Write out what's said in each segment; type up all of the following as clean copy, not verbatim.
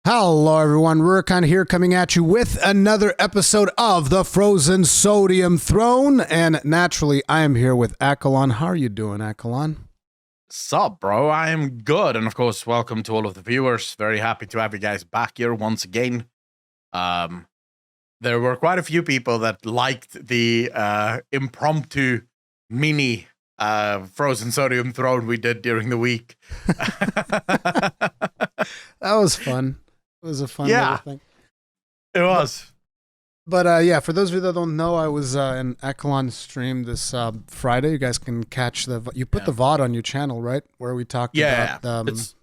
Hello everyone, Rurikhan here coming at you with another episode of the Frozen Sodium Throne, and naturally I am here with Accolonn. How are you doing, Accolonn? Sup, bro? I am good, and of course, welcome to all of the viewers. Very happy to have you guys back here once again. There were quite a few people that liked the impromptu mini Frozen Sodium Throne we did during the week. That was fun. It was a fun little thing. It was. But yeah, for those of you that don't know, I was in Accolonn's stream this Friday. You guys can catch the... You put the VOD on your channel, right? Where we talked about... It's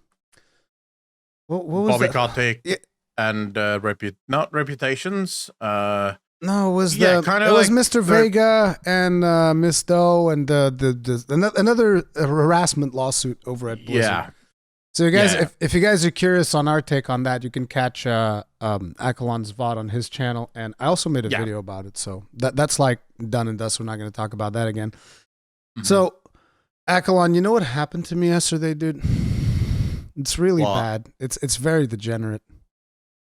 what was Boycott that? and not reputations. No, it was it was Mr. Vega and Miss Doe and another harassment lawsuit over at Blizzard. Yeah. So you guys, if you guys are curious on our take on that, you can catch Accolonn's VOD on his channel, and I also made a video about it. So that's like done and dust. We're not going to talk about that again. Mm-hmm. So Accolonn, you know what happened to me yesterday, dude? It's really bad. It's very degenerate.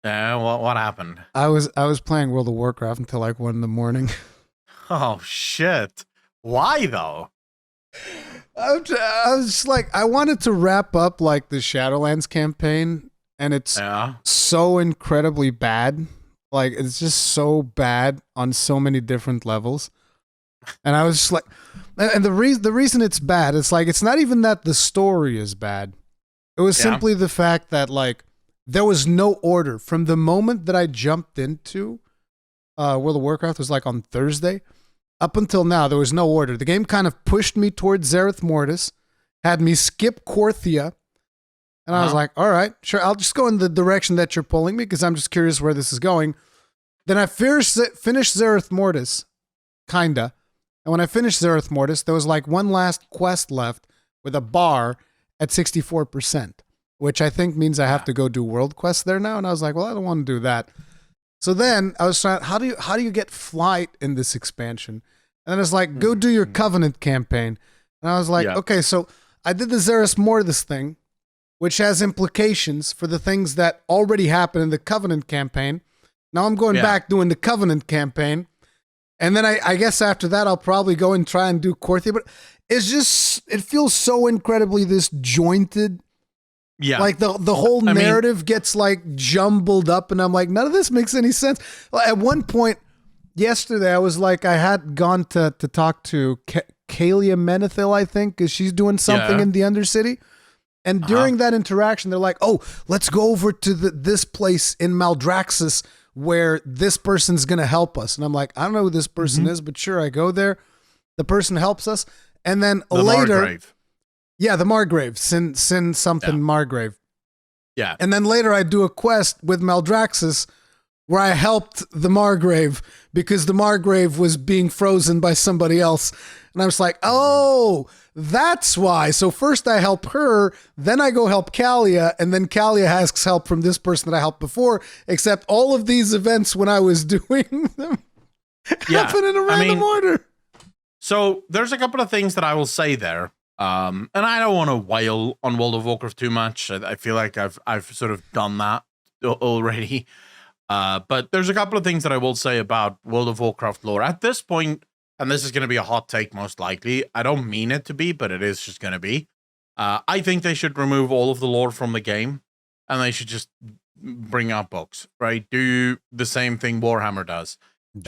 What happened? I was playing World of Warcraft until like 1 a.m. Oh shit! Why though? I was just like, I wanted to wrap up like the Shadowlands campaign, and it's so incredibly bad. Like, it's just so bad on so many different levels. And I was just like, and the reason it's bad, it's like, it's not even that the story is bad. It was simply the fact that like there was no order from the moment that I jumped into World of Warcraft was like on Thursday. Up until now, there was no order. The game kind of pushed me towards Zereth Mortis, had me skip Korthia, and I was like, all right, sure, I'll just go in the direction that you're pulling me because I'm just curious where this is going. Then I finished Zereth Mortis, kinda, and when I finished Zereth Mortis, there was like one last quest left with a bar at 64%, which I think means I have to go do world quests there now, and I was like, well, I don't want to do that. So then I was trying, how do you get flight in this expansion? And then it's like, go do your Covenant campaign. And I was like, okay, so I did the Zereth Mortis thing, which has implications for the things that already happened in the Covenant campaign. Now I'm going back doing the Covenant campaign. And then I guess after that, I'll probably go and try and do Korthia. But it's just, it feels so incredibly disjointed. Yeah. Like the whole narrative gets like jumbled up, and I'm like, none of this makes any sense. At one point yesterday, I was like, I had gone to talk to Kalia Menethil, I think, because she's doing something in the Undercity. And during that interaction, they're like, oh, let's go over to this place in Maldraxxus where this person's going to help us. And I'm like, I don't know who this person is, but sure, I go there. The person helps us. And then later... Margrave. Yeah, the Margrave. Sin something Margrave. Yeah. And then later I do a quest with Maldraxxus where I helped the Margrave because the Margrave was being frozen by somebody else. And I was like, oh, that's why. So first I help her, then I go help Kalia, and then Kalia asks help from this person that I helped before, except all of these events when I was doing them happen in a random order. So there's a couple of things that I will say there. And I don't want to wail on World of Warcraft too much. I feel like I've sort of done that already. But there's a couple of things that I will say about World of Warcraft lore. At this point, and this is going to be a hot take most likely, I don't mean it to be, but it is just going to be. I think they should remove all of the lore from the game, and they should just bring out books, right? Do the same thing Warhammer does. Damn.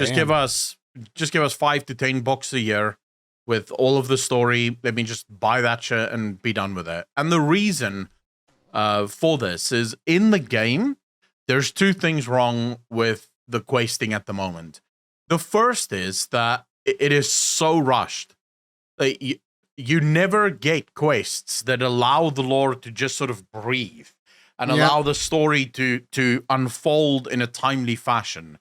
Just give us 5 to 10 books a year with all of the story. Let me just buy that shit and be done with it. And the reason for this is, in the game, there's 2 things wrong with the questing at the moment. The first is that it is so rushed. Like, you never get quests that allow the lore to just sort of breathe and allow the story to unfold in a timely fashion.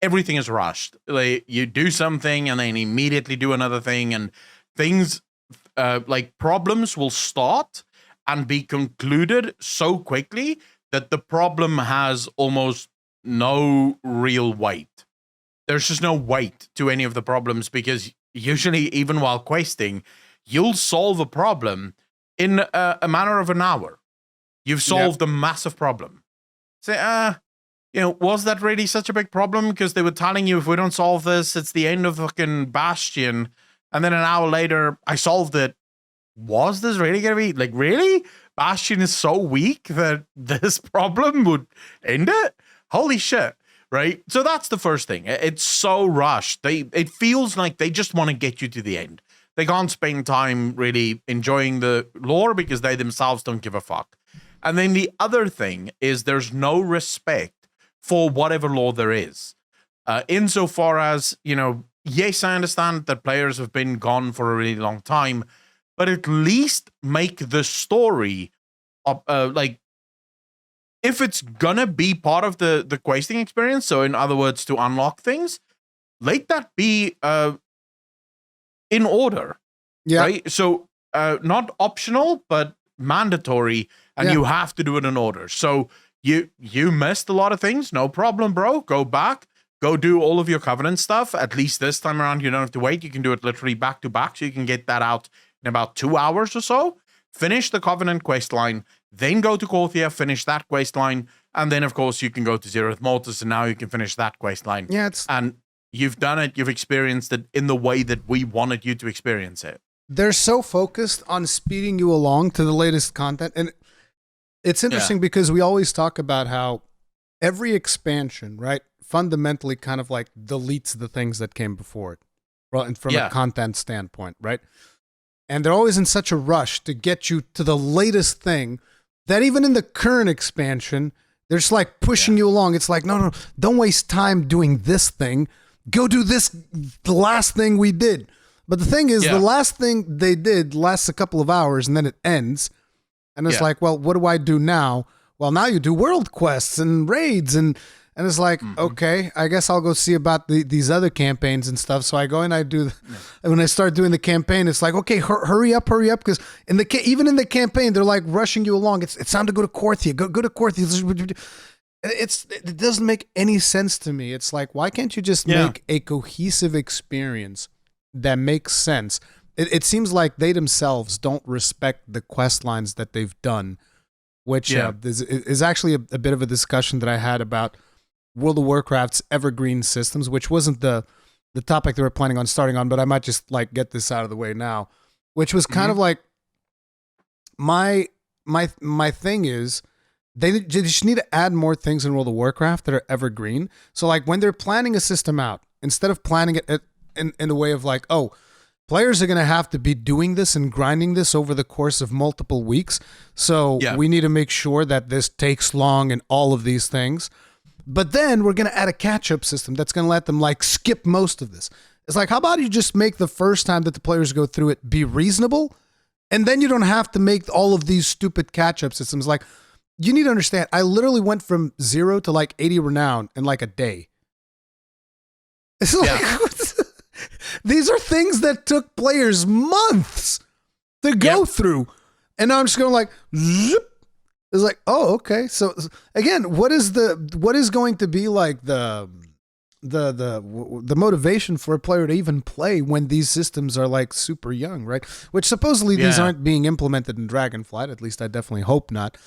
Everything is rushed. Like, you do something and then immediately do another thing, and things like problems will start and be concluded so quickly that the problem has almost no real weight. There's just no weight to any of the problems, because usually, even while questing, you'll solve a problem in a matter of an hour. You've solved a massive problem. say, was that really such a big problem? Because they were telling you, if we don't solve this, it's the end of fucking Bastion. And then an hour later, I solved it. Was this really going to be, like, really? Bastion is so weak that this problem would end it? Holy shit, right? So that's the first thing. It's so rushed. It feels like they just want to get you to the end. They can't spend time really enjoying the lore because they themselves don't give a fuck. And then the other thing is there's no respect for whatever lore there is. Insofar as, yes, I understand that players have been gone for a really long time, but at least make the story, like, if it's gonna be part of the questing experience, so in other words, to unlock things, let that be in order, right? So not optional, but mandatory, and you have to do it in order. So you missed a lot of things, no problem, bro. Go back, go do all of your Covenant stuff. At least this time around, you don't have to wait. You can do it literally back to back, so you can get that out in about 2 hours or so. Finish the Covenant quest line, then go to Korthia, finish that quest line, and then, of course, you can go to Zeroth Mortis, and now you can finish that quest line. Yeah, and you've done it, you've experienced it in the way that we wanted you to experience it. They're so focused on speeding you along to the latest content, and it's interesting because we always talk about how every expansion, right, fundamentally kind of like deletes the things that came before it, well, and from a content standpoint, right? And they're always in such a rush to get you to the latest thing that even in the current expansion, they're just like pushing you along. It's like, no, don't waste time doing this thing. Go do this, the last thing we did. But the thing is, the last thing they did lasts a couple of hours and then it ends. And it's like, well, what do I do now? Well, now you do world quests and raids and it's like, okay, I guess I'll go see about these other campaigns and stuff. So I go and I do, and when I start doing the campaign, it's like, okay, hurry up. Because even in the campaign, they're like rushing you along. It's time to go to Korthia. Go to Korthia. It doesn't make any sense to me. It's like, why can't you just make a cohesive experience that makes sense? It seems like they themselves don't respect the quest lines that they've done, which is actually a bit of a discussion that I had about World of Warcraft's Evergreen systems, which wasn't the topic they were planning on starting on, but I might just like get this out of the way now, which was kind of like my thing is they just need to add more things in World of Warcraft that are evergreen. So like when they're planning a system out, instead of planning it in a way of like, oh, players are going to have to be doing this and grinding this over the course of multiple weeks. So we need to make sure that this takes long and all of these things. But then we're going to add a catch-up system that's going to let them like skip most of this. It's like, how about you just make the first time that the players go through it be reasonable? And then you don't have to make all of these stupid catch-up systems. Like, you need to understand, I literally went from 0 to like 80 renown in like a day. It's like, these are things that took players months to go through. And now I'm just going like, zip. It's like, oh, okay. So again, what is going to be like the motivation for a player to even play when these systems are like super young, right? Which supposedly these aren't being implemented in Dragonflight. At least I definitely hope not.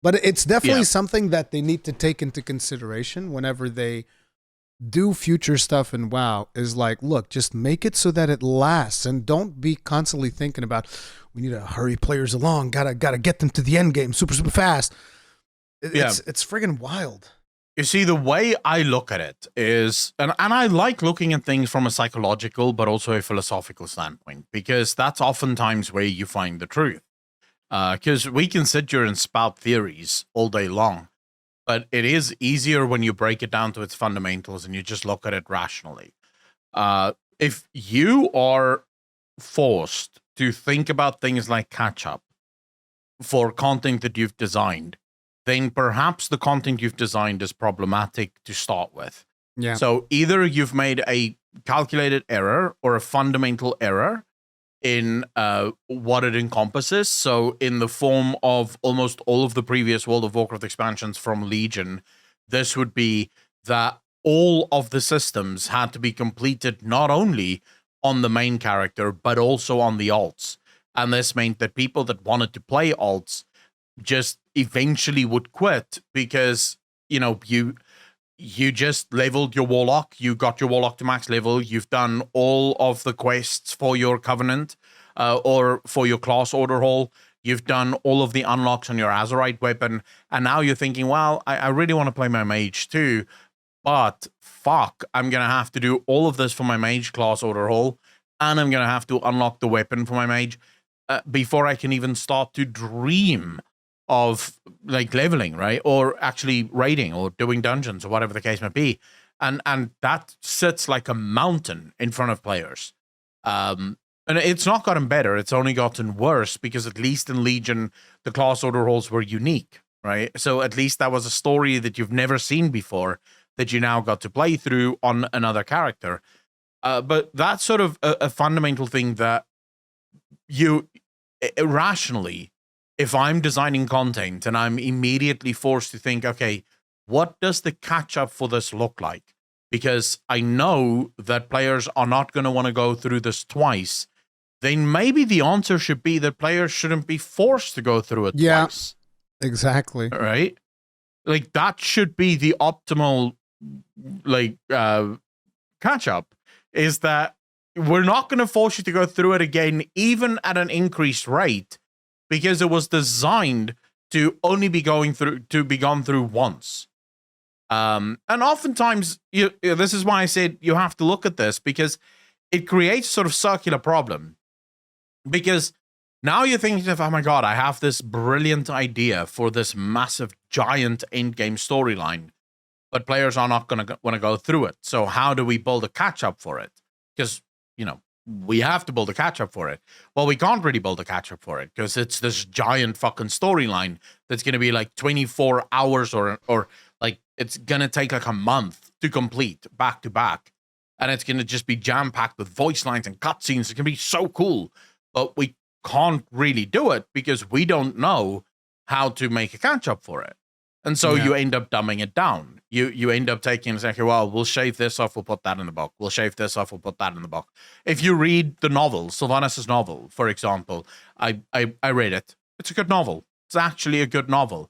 But it's definitely something that they need to take into consideration whenever they do future stuff in WoW. Is like, look, just make it so that it lasts, and don't be constantly thinking about, we need to hurry players along. Gotta get them to the end game super fast. It's friggin' wild. You see, the way I look at it is, and I like looking at things from a psychological but also a philosophical standpoint, because that's oftentimes where you find the truth. Because we can sit here and spout theories all day long, but it is easier when you break it down to its fundamentals and you just look at it rationally. If you are forced to think about things like catch-up for content that you've designed, then perhaps the content you've designed is problematic to start with. Yeah. So either you've made a calculated error or a fundamental error in what it encompasses. So in the form of almost all of the previous World of Warcraft expansions from Legion, this would be that all of the systems had to be completed not only on the main character, but also on the alts. And this meant that people that wanted to play alts just eventually would quit because you just leveled your warlock, you got your warlock to max level, you've done all of the quests for your covenant or for your class order hall, you've done all of the unlocks on your Azerite weapon, and now you're thinking, well, I really want to play my mage too, but fuck, I'm gonna have to do all of this for my mage class order hall, and I'm gonna have to unlock the weapon for my mage before I can even start to dream of like leveling, right? Or actually raiding or doing dungeons or whatever the case may be. And that sits like a mountain in front of players. And it's not gotten better. It's only gotten worse because at least in Legion, the class order halls were unique, right? So at least that was a story that you've never seen before that you now got to play through on another character. But that's sort of a fundamental thing that you irrationally, if I'm designing content and I'm immediately forced to think, okay, what does the catch up for this look like? Because I know that players are not going to want to go through this twice. Then maybe the answer should be that players shouldn't be forced to go through it twice. Exactly. Right? Like that should be the optimal like catch up, is that we're not going to force you to go through it again, even at an increased rate, because it was designed to only be gone through once. And oftentimes, this is why I said you have to look at this, because it creates sort of circular problem. Because now you're thinking of, oh my God, I have this brilliant idea for this massive, giant endgame storyline, but players are not going to want to go through it. So how do we build a catch up for it? Because, we have to build a catch-up for it. Well, we can't really build a catch-up for it because it's this giant fucking storyline that's going to be like 24 hours or like it's going to take like a month to complete back to back. And it's going to just be jam-packed with voice lines and cutscenes. It's going to be so cool. But we can't really do it because we don't know how to make a catch-up for it. And so you end up dumbing it down. You end up taking and saying, okay, well, we'll shave this off, we'll put that in the book. We'll shave this off, we'll put that in the book. If you read the novel, Sylvanas' novel, for example, I read it. It's a good novel. It's actually a good novel.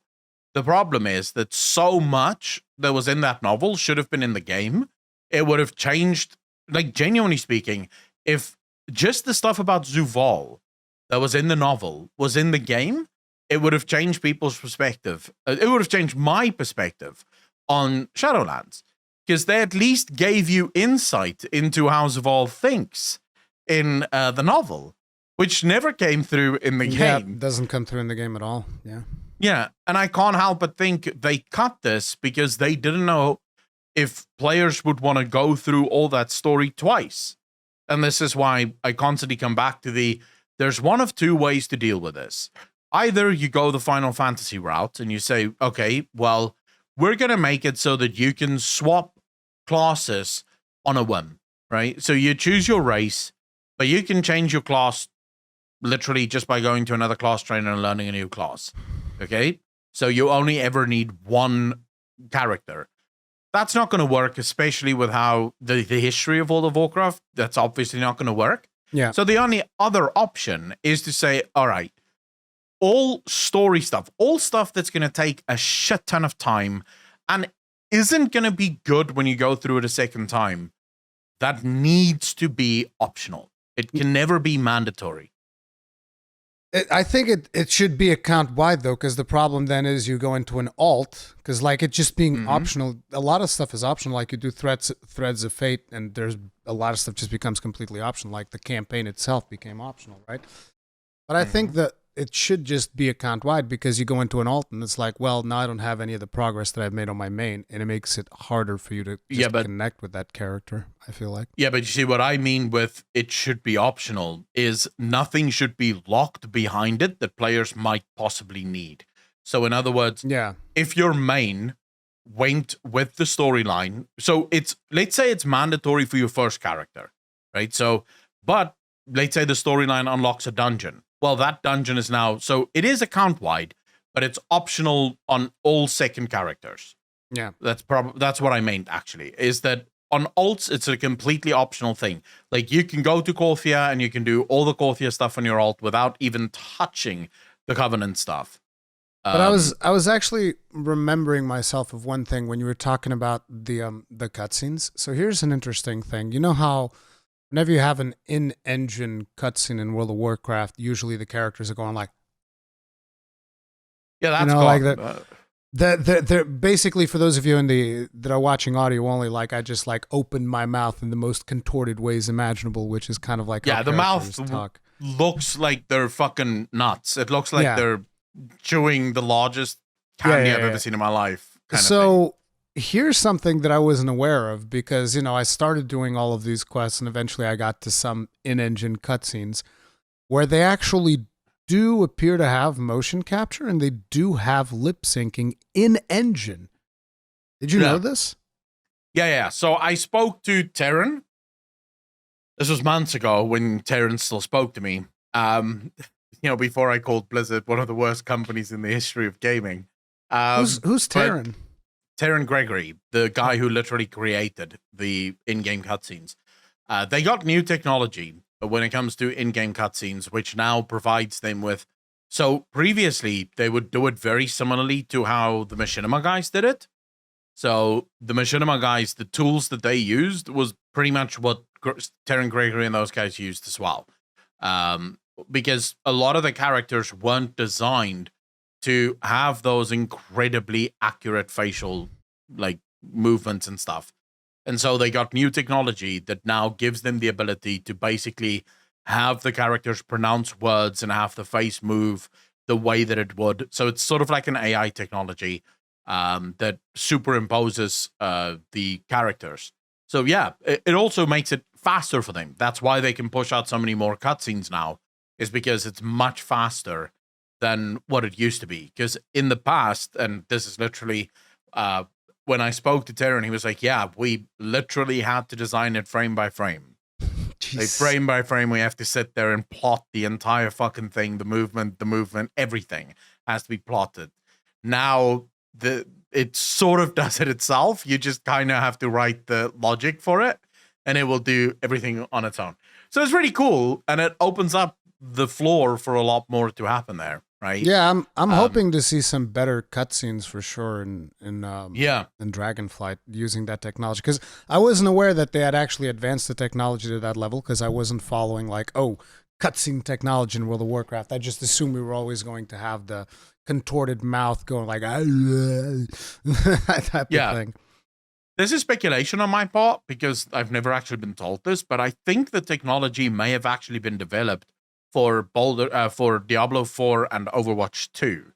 The problem is that so much that was in that novel should have been in the game. It would have changed, like genuinely speaking, if just the stuff about Zuval that was in the novel was in the game, it would have changed people's perspective. It would have changed my perspective on Shadowlands, because they at least gave you insight into how Zuval thinks in the novel, which never came through in the game. It doesn't come through in the game at all. Yeah. Yeah, and I can't help but think they cut this because they didn't know if players would want to go through all that story twice. And this is why I constantly come back to there's one of two ways to deal with this. Either you go the Final Fantasy route and you say, okay, well, we're going to make it so that you can swap classes on a whim, right? So you choose your race, but you can change your class literally just by going to another class trainer and learning a new class, okay? So you only ever need one character. That's not going to work, especially with how the history of World of Warcraft, that's obviously not going to work. Yeah. So the only other option is to say, all right, all story stuff, all stuff that's going to take a shit ton of time and isn't going to be good when you go through it a second time, that needs to be optional. It can never be mandatory. I think it should be account-wide, though, because the problem then is you go into an alt, because like it just being optional, a lot of stuff is optional, like you do threads of fate, and there's a lot of stuff just becomes completely optional, like the campaign itself became optional, right? But I think that it should just be account-wide, because you go into an alt and it's like, well, now I don't have any of the progress that I've made on my main, and it makes it harder for you to just connect with that character, I feel like. Yeah, but you see, what I mean with it should be optional is nothing should be locked behind it that players might possibly need. So in other words, if your main went with the storyline, so let's say it's mandatory for your first character, right? So, but let's say the storyline unlocks a dungeon. Well, that dungeon is now, so it is account-wide, but it's optional on all second characters. Yeah. That's what I meant, actually, is that on alts, it's a completely optional thing. Like, you can go to Korthia and you can do all the Korthia stuff on your alt without even touching the Covenant stuff. But I was actually remembering myself of one thing when you were talking about the cutscenes. So here's an interesting thing. You know how whenever you have an in-engine cutscene in World of Warcraft, usually the characters are going like, yeah, that's like that. They're basically, for those of you that are watching audio only, like I just like opened my mouth in the most contorted ways imaginable, which is kind of like how the mouth talk. Looks like they're fucking nuts. It looks like they're chewing the largest candy I've ever seen in my life. So here's something that I wasn't aware of because, I started doing all of these quests and eventually I got to some in-engine cutscenes where they actually do appear to have motion capture and they do have lip syncing in-engine. Did you know this? Yeah. So I spoke to Terran. This was months ago when Terran still spoke to me. Before I called Blizzard one of the worst companies in the history of gaming. Who's Terran? Terran Gregory, the guy who literally created the in-game cutscenes. They got new technology when it comes to in-game cutscenes, which now provides them with... So previously, they would do it very similarly to how the Machinima guys did it. So the Machinima guys, the tools that they used was pretty much what Terran Gregory and those guys used as well. Because a lot of the characters weren't designed to have those incredibly accurate facial movements and stuff. And so they got new technology that now gives them the ability to basically have the characters pronounce words and have the face move the way that it would. So it's sort of like an AI technology that superimposes the characters. So yeah, it also makes it faster for them. That's why they can push out so many more cutscenes now, is because it's much faster than what it used to be. Because in the past, and this is literally when I spoke to Terran, he was like, yeah, we literally had to design it frame by frame. Like frame by frame, we have to sit there and plot the entire fucking thing, the movement, everything has to be plotted. Now, it sort of does it itself. You just kind of have to write the logic for it, and it will do everything on its own. So it's really cool, and it opens up the floor for a lot more to happen there, right? Yeah, I'm hoping to see some better cutscenes for sure in Dragonflight using that technology, because I wasn't aware that they had actually advanced the technology to that level, because I wasn't following cutscene technology in World of Warcraft. I just assumed we were always going to have the contorted mouth going like that type of thing. This is speculation on my part because I've never actually been told this, but I think the technology may have actually been developed for for Diablo 4 and Overwatch 2.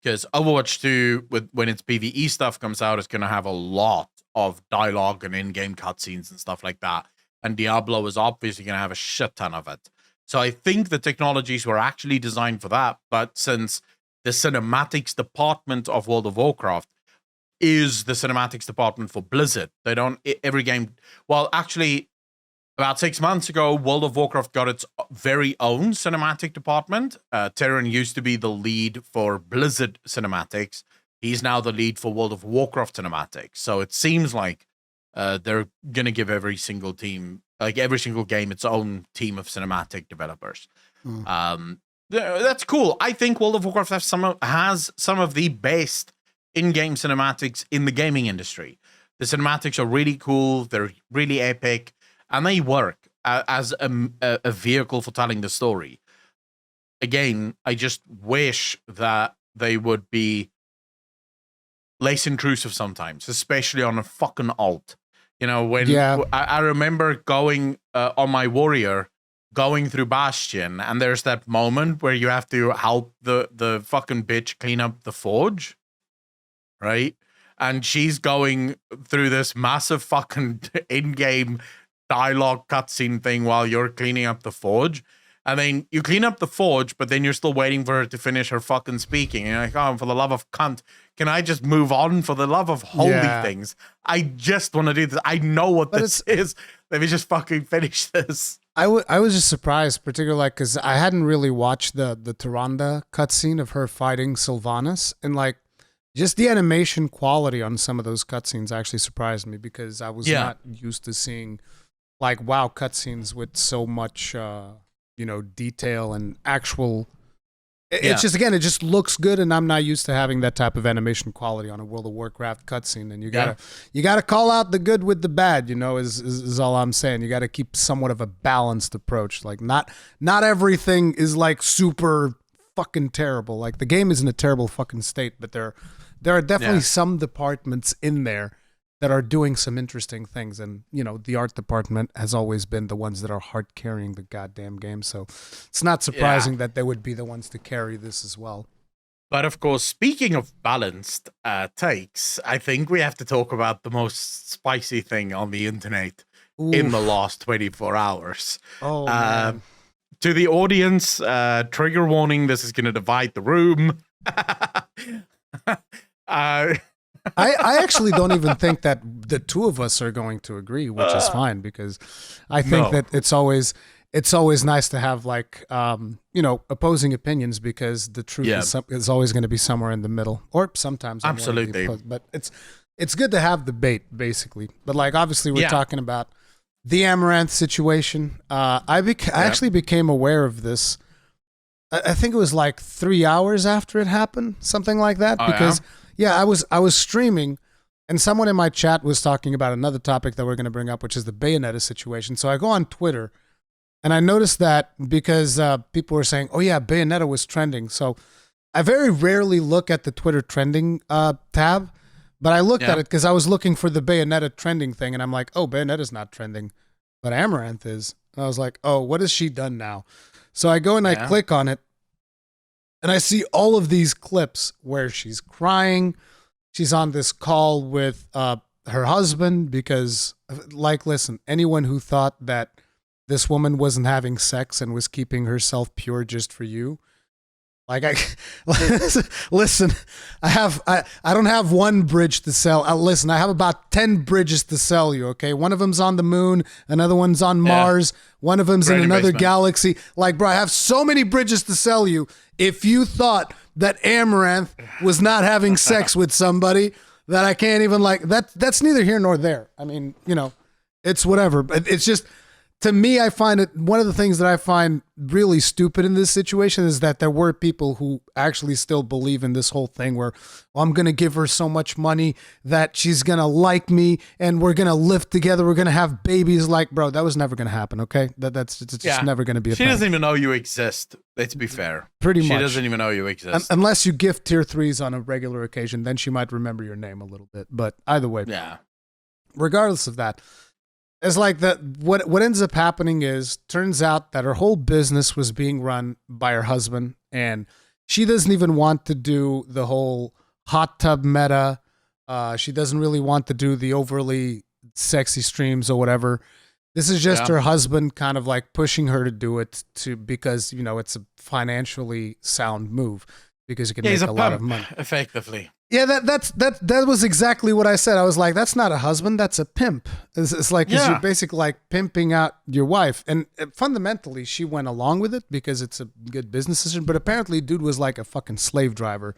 Because Overwatch 2, when its PvE stuff comes out, is going to have a lot of dialogue and in-game cutscenes and stuff like that. And Diablo is obviously going to have a shit ton of it. So I think the technologies were actually designed for that, but since the cinematics department of World of Warcraft is the cinematics department for Blizzard, they don't... Every game... Well, actually... About 6 months ago, World of Warcraft got its very own cinematic department. Terran used to be the lead for Blizzard cinematics. He's now the lead for World of Warcraft cinematics. So it seems like they're going to give every single team, every single game, its own team of cinematic developers. That's cool. I think World of Warcraft has some of the best in-game cinematics in the gaming industry. The cinematics are really cool. They're really epic. And they work as a vehicle for telling the story. Again, I just wish that they would be less intrusive sometimes, especially on a fucking alt. I remember going on my warrior, going through Bastion, and there's that moment where you have to help the fucking bitch clean up the forge, right? And she's going through this massive fucking in-game dialogue cutscene thing while you're cleaning up the forge. And then you clean up the forge, but then you're still waiting for her to finish her fucking speaking. And you're like, oh, for the love of cunt, can I just move on? For the love of holy things, I just want to do this. I know what this is. Let me just fucking finish this. I was just surprised, particularly because I hadn't really watched the Tyrande cutscene of her fighting Sylvanas, and just the animation quality on some of those cutscenes actually surprised me, because I was not used to seeing WoW cutscenes with so much, detail and actual. It's just, again, it just looks good, and I'm not used to having that type of animation quality on a World of Warcraft cutscene. And you gotta call out the good with the bad, is all I'm saying. You gotta keep somewhat of a balanced approach. Like not everything is like super fucking terrible. Like the game is in a terrible fucking state, but there are definitely some departments in there that are doing some interesting things. And, the art department has always been the ones that are hard carrying the goddamn game. So it's not surprising that they would be the ones to carry this as well. But of course, speaking of balanced takes, I think we have to talk about the most spicy thing on the internet in the last 24 hours. Oh, man. To the audience, trigger warning, this is going to divide the room. I actually don't even think that the two of us are going to agree, which is fine, because I think that it's always nice to have opposing opinions, because the truth is always going to be somewhere in the middle, or sometimes absolutely. But it's good to have debate, basically. But obviously we're talking about the Amouranth situation. I actually became aware of this. I think it was 3 hours after it happened, something like that, because. Yeah, I was streaming, and someone in my chat was talking about another topic that we're going to bring up, which is the Bayonetta situation. So I go on Twitter, and I noticed that because people were saying, "Oh yeah, Bayonetta was trending." So I very rarely look at the Twitter trending tab, but I looked at it because I was looking for the Bayonetta trending thing, and I'm like, "Oh, Bayonetta's not trending, but Amouranth is." And I was like, "Oh, what has she done now?" So I go and I click on it. And I see all of these clips where she's crying. She's on this call with her husband because, listen, anyone who thought that this woman wasn't having sex and was keeping herself pure just for you, listen, I don't have one bridge to sell. Listen, I have about 10 bridges to sell you, okay? One of them's on the moon, another one's on Mars, one of them's in another galaxy. Bro, I have so many bridges to sell you. If you thought that Amouranth was not having sex with somebody, that I can't even that's neither here nor there. I mean, it's whatever. But it's just, to me, I find it, one of the things that I find really stupid in this situation is that there were people who actually still believe in this whole thing where, well, I'm going to give her so much money that she's going to like me and we're going to live together. We're going to have babies. Bro, that was never going to happen. Okay. That's just never going to be a thing. She doesn't even know you exist. Let's be fair. Pretty much. She doesn't even know you exist. Unless you gift tier 3s on a regular occasion, then she might remember your name a little bit. But either way, regardless of that, it's that what ends up happening is, turns out that her whole business was being run by her husband, and she doesn't even want to do the whole hot tub meta. She doesn't really want to do the overly sexy streams or whatever. This is just her husband kind of pushing her to do it because, it's a financially sound move, because you can make a lot of money. Effectively. Yeah, that was exactly what I said. I was like, that's not a husband, that's a pimp. It's you're basically pimping out your wife. And fundamentally, she went along with it because it's a good business decision. But apparently, dude was like a fucking slave driver.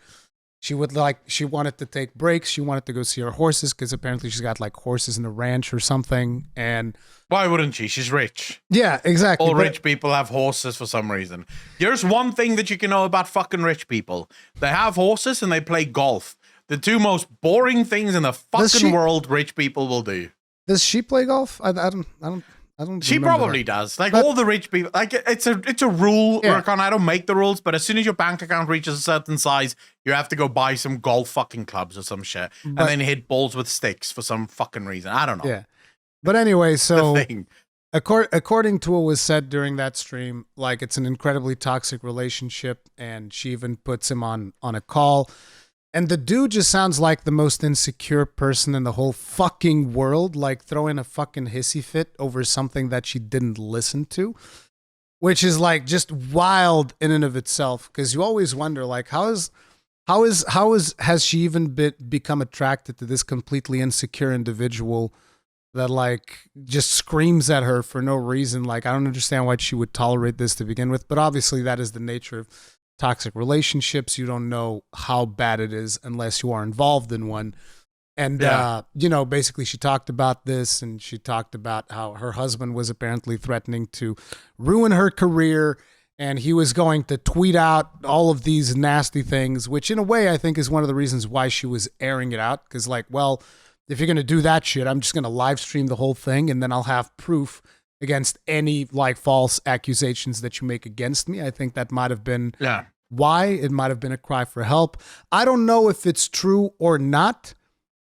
She wanted to take breaks. She wanted to go see her horses because apparently she's got horses in a ranch or something. And why wouldn't she? She's rich. Yeah, exactly. All rich people have horses for some reason. Here's one thing that you can know about fucking rich people. They have horses and they play golf. The two most boring things in the fucking world rich people will do. Does she play golf? I don't. She probably does. All the rich people, it's a rule, Rurikhan. I don't make the rules, but as soon as your bank account reaches a certain size, you have to go buy some golf fucking clubs or some shit, and then hit balls with sticks for some fucking reason. I don't know. Yeah, but anyway, so according to what was said during that stream, it's an incredibly toxic relationship, and she even puts him on a call. And the dude just sounds like the most insecure person in the whole fucking world, throwing a fucking hissy fit over something that she didn't listen to, which is just wild in and of itself. Because you always wonder, has she even become attracted to this completely insecure individual that just screams at her for no reason? I don't understand why she would tolerate this to begin with, but obviously that is the nature of toxic relationships. You don't know how bad it is unless you are involved in one. And, basically she talked about this, and she talked about how her husband was apparently threatening to ruin her career and he was going to tweet out all of these nasty things, which in a way I think is one of the reasons why she was airing it out. Because like, well, if you're going to do that shit, I'm just going to live stream the whole thing and then I'll have proof against any like false accusations that you make against me. I think that might have been why. It might have been a cry for help. I don't know if it's true or not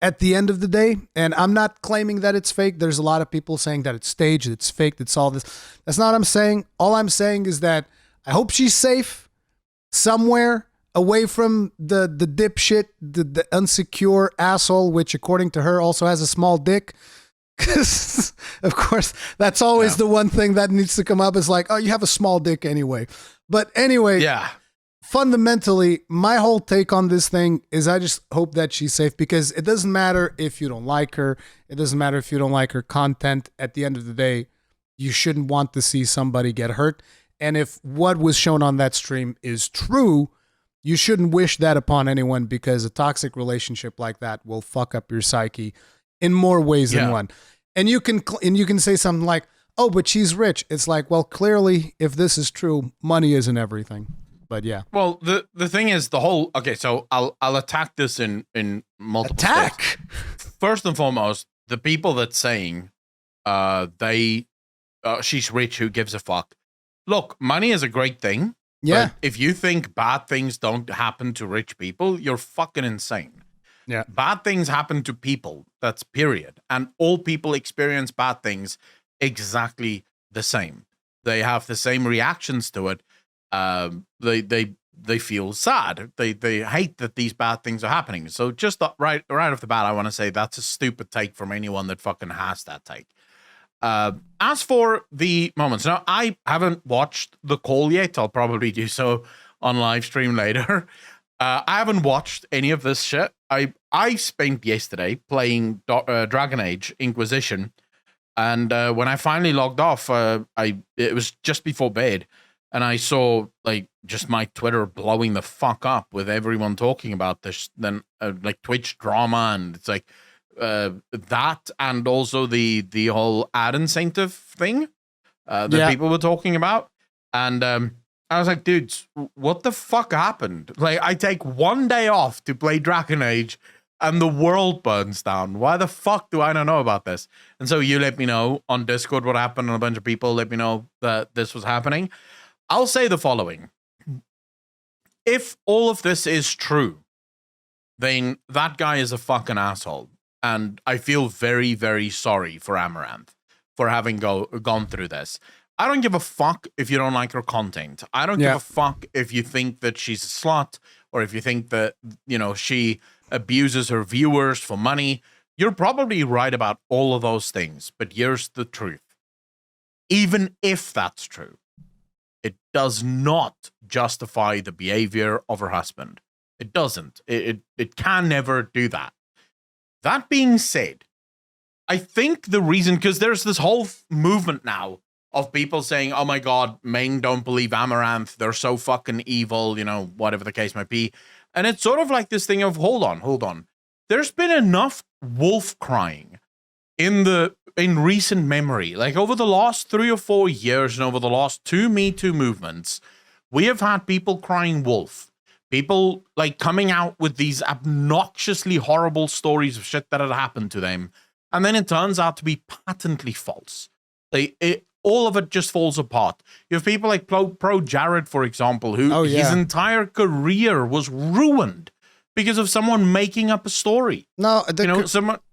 at the end of the day, and I'm not claiming that it's fake. There's a lot of people saying that it's staged, it's fake, it's all this. That's not what I'm saying. All I'm saying is that I hope she's safe somewhere away from the dipshit, the unsecure asshole, which according to her also has a small dick. Because, of course, that's always the one thing that needs to come up is like, oh, you have a small dick anyway. But anyway, fundamentally, my whole take on this thing is I just hope that she's safe, because it doesn't matter if you don't like her. It doesn't matter if you don't like her content. At the end of the day, you shouldn't want to see somebody get hurt. And if what was shown on that stream is true, you shouldn't wish that upon anyone, because a toxic relationship like that will fuck up your psyche in more ways than one. And you can say something like, oh, but she's rich. It's like, well, clearly, if this is true, money isn't everything. But yeah. Well, the thing is, so I'll attack this in multiple attack. Steps. First and foremost, the people that saying she's rich, who gives a fuck? Look, money is a great thing. Yeah. But if you think bad things don't happen to rich people, you're fucking insane. Yeah. Bad things happen to people. That's period. And all people experience bad things exactly the same. They have the same reactions to it. They feel sad. They hate that these bad things are happening. So just right off the bat, I want to say that's a stupid take from anyone that fucking has that take. As for the moments, now I haven't watched the call yet. I'll probably do so on live stream later. I haven't watched any of this shit. I spent yesterday playing Dragon Age Inquisition, and when I finally logged off, it was just before bed, and I saw like just my Twitter blowing the fuck up with everyone talking about this. Then like Twitch drama, and it's like that, and also the whole ad incentive thing that people were talking about, and I was like, dudes, what the fuck happened? Like, I take one day off to play Dragon Age and the world burns down. Why the fuck do I not know about this? And so you let me know on Discord what happened, and a bunch of people let me know that this was happening. I'll say the following. If all of this is true, then that guy is a fucking asshole. And I feel very, very sorry for Amouranth for having gone through this. I don't give a fuck if you don't like her content. I don't give a fuck if you think that she's a slut, or if you think that, you know, she abuses her viewers for money. You're probably right about all of those things, but here's the truth. Even if that's true, it does not justify the behavior of her husband. It doesn't. It can never do that. That being said, I think the reason, because there's this whole movement now of people saying, oh my God, men don't believe Amouranth. They're so fucking evil, you know, whatever the case might be. And it's sort of like this thing of, hold on. There's been enough wolf crying in recent memory. Like over the last 3 or 4 years and over the last 2 Me Too movements, we have had people crying wolf. People like coming out with these obnoxiously horrible stories of shit that had happened to them. And then it turns out to be patently false. All of it just falls apart. You have people like Pro Jared, for example, who his entire career was ruined because of someone making up a story. No,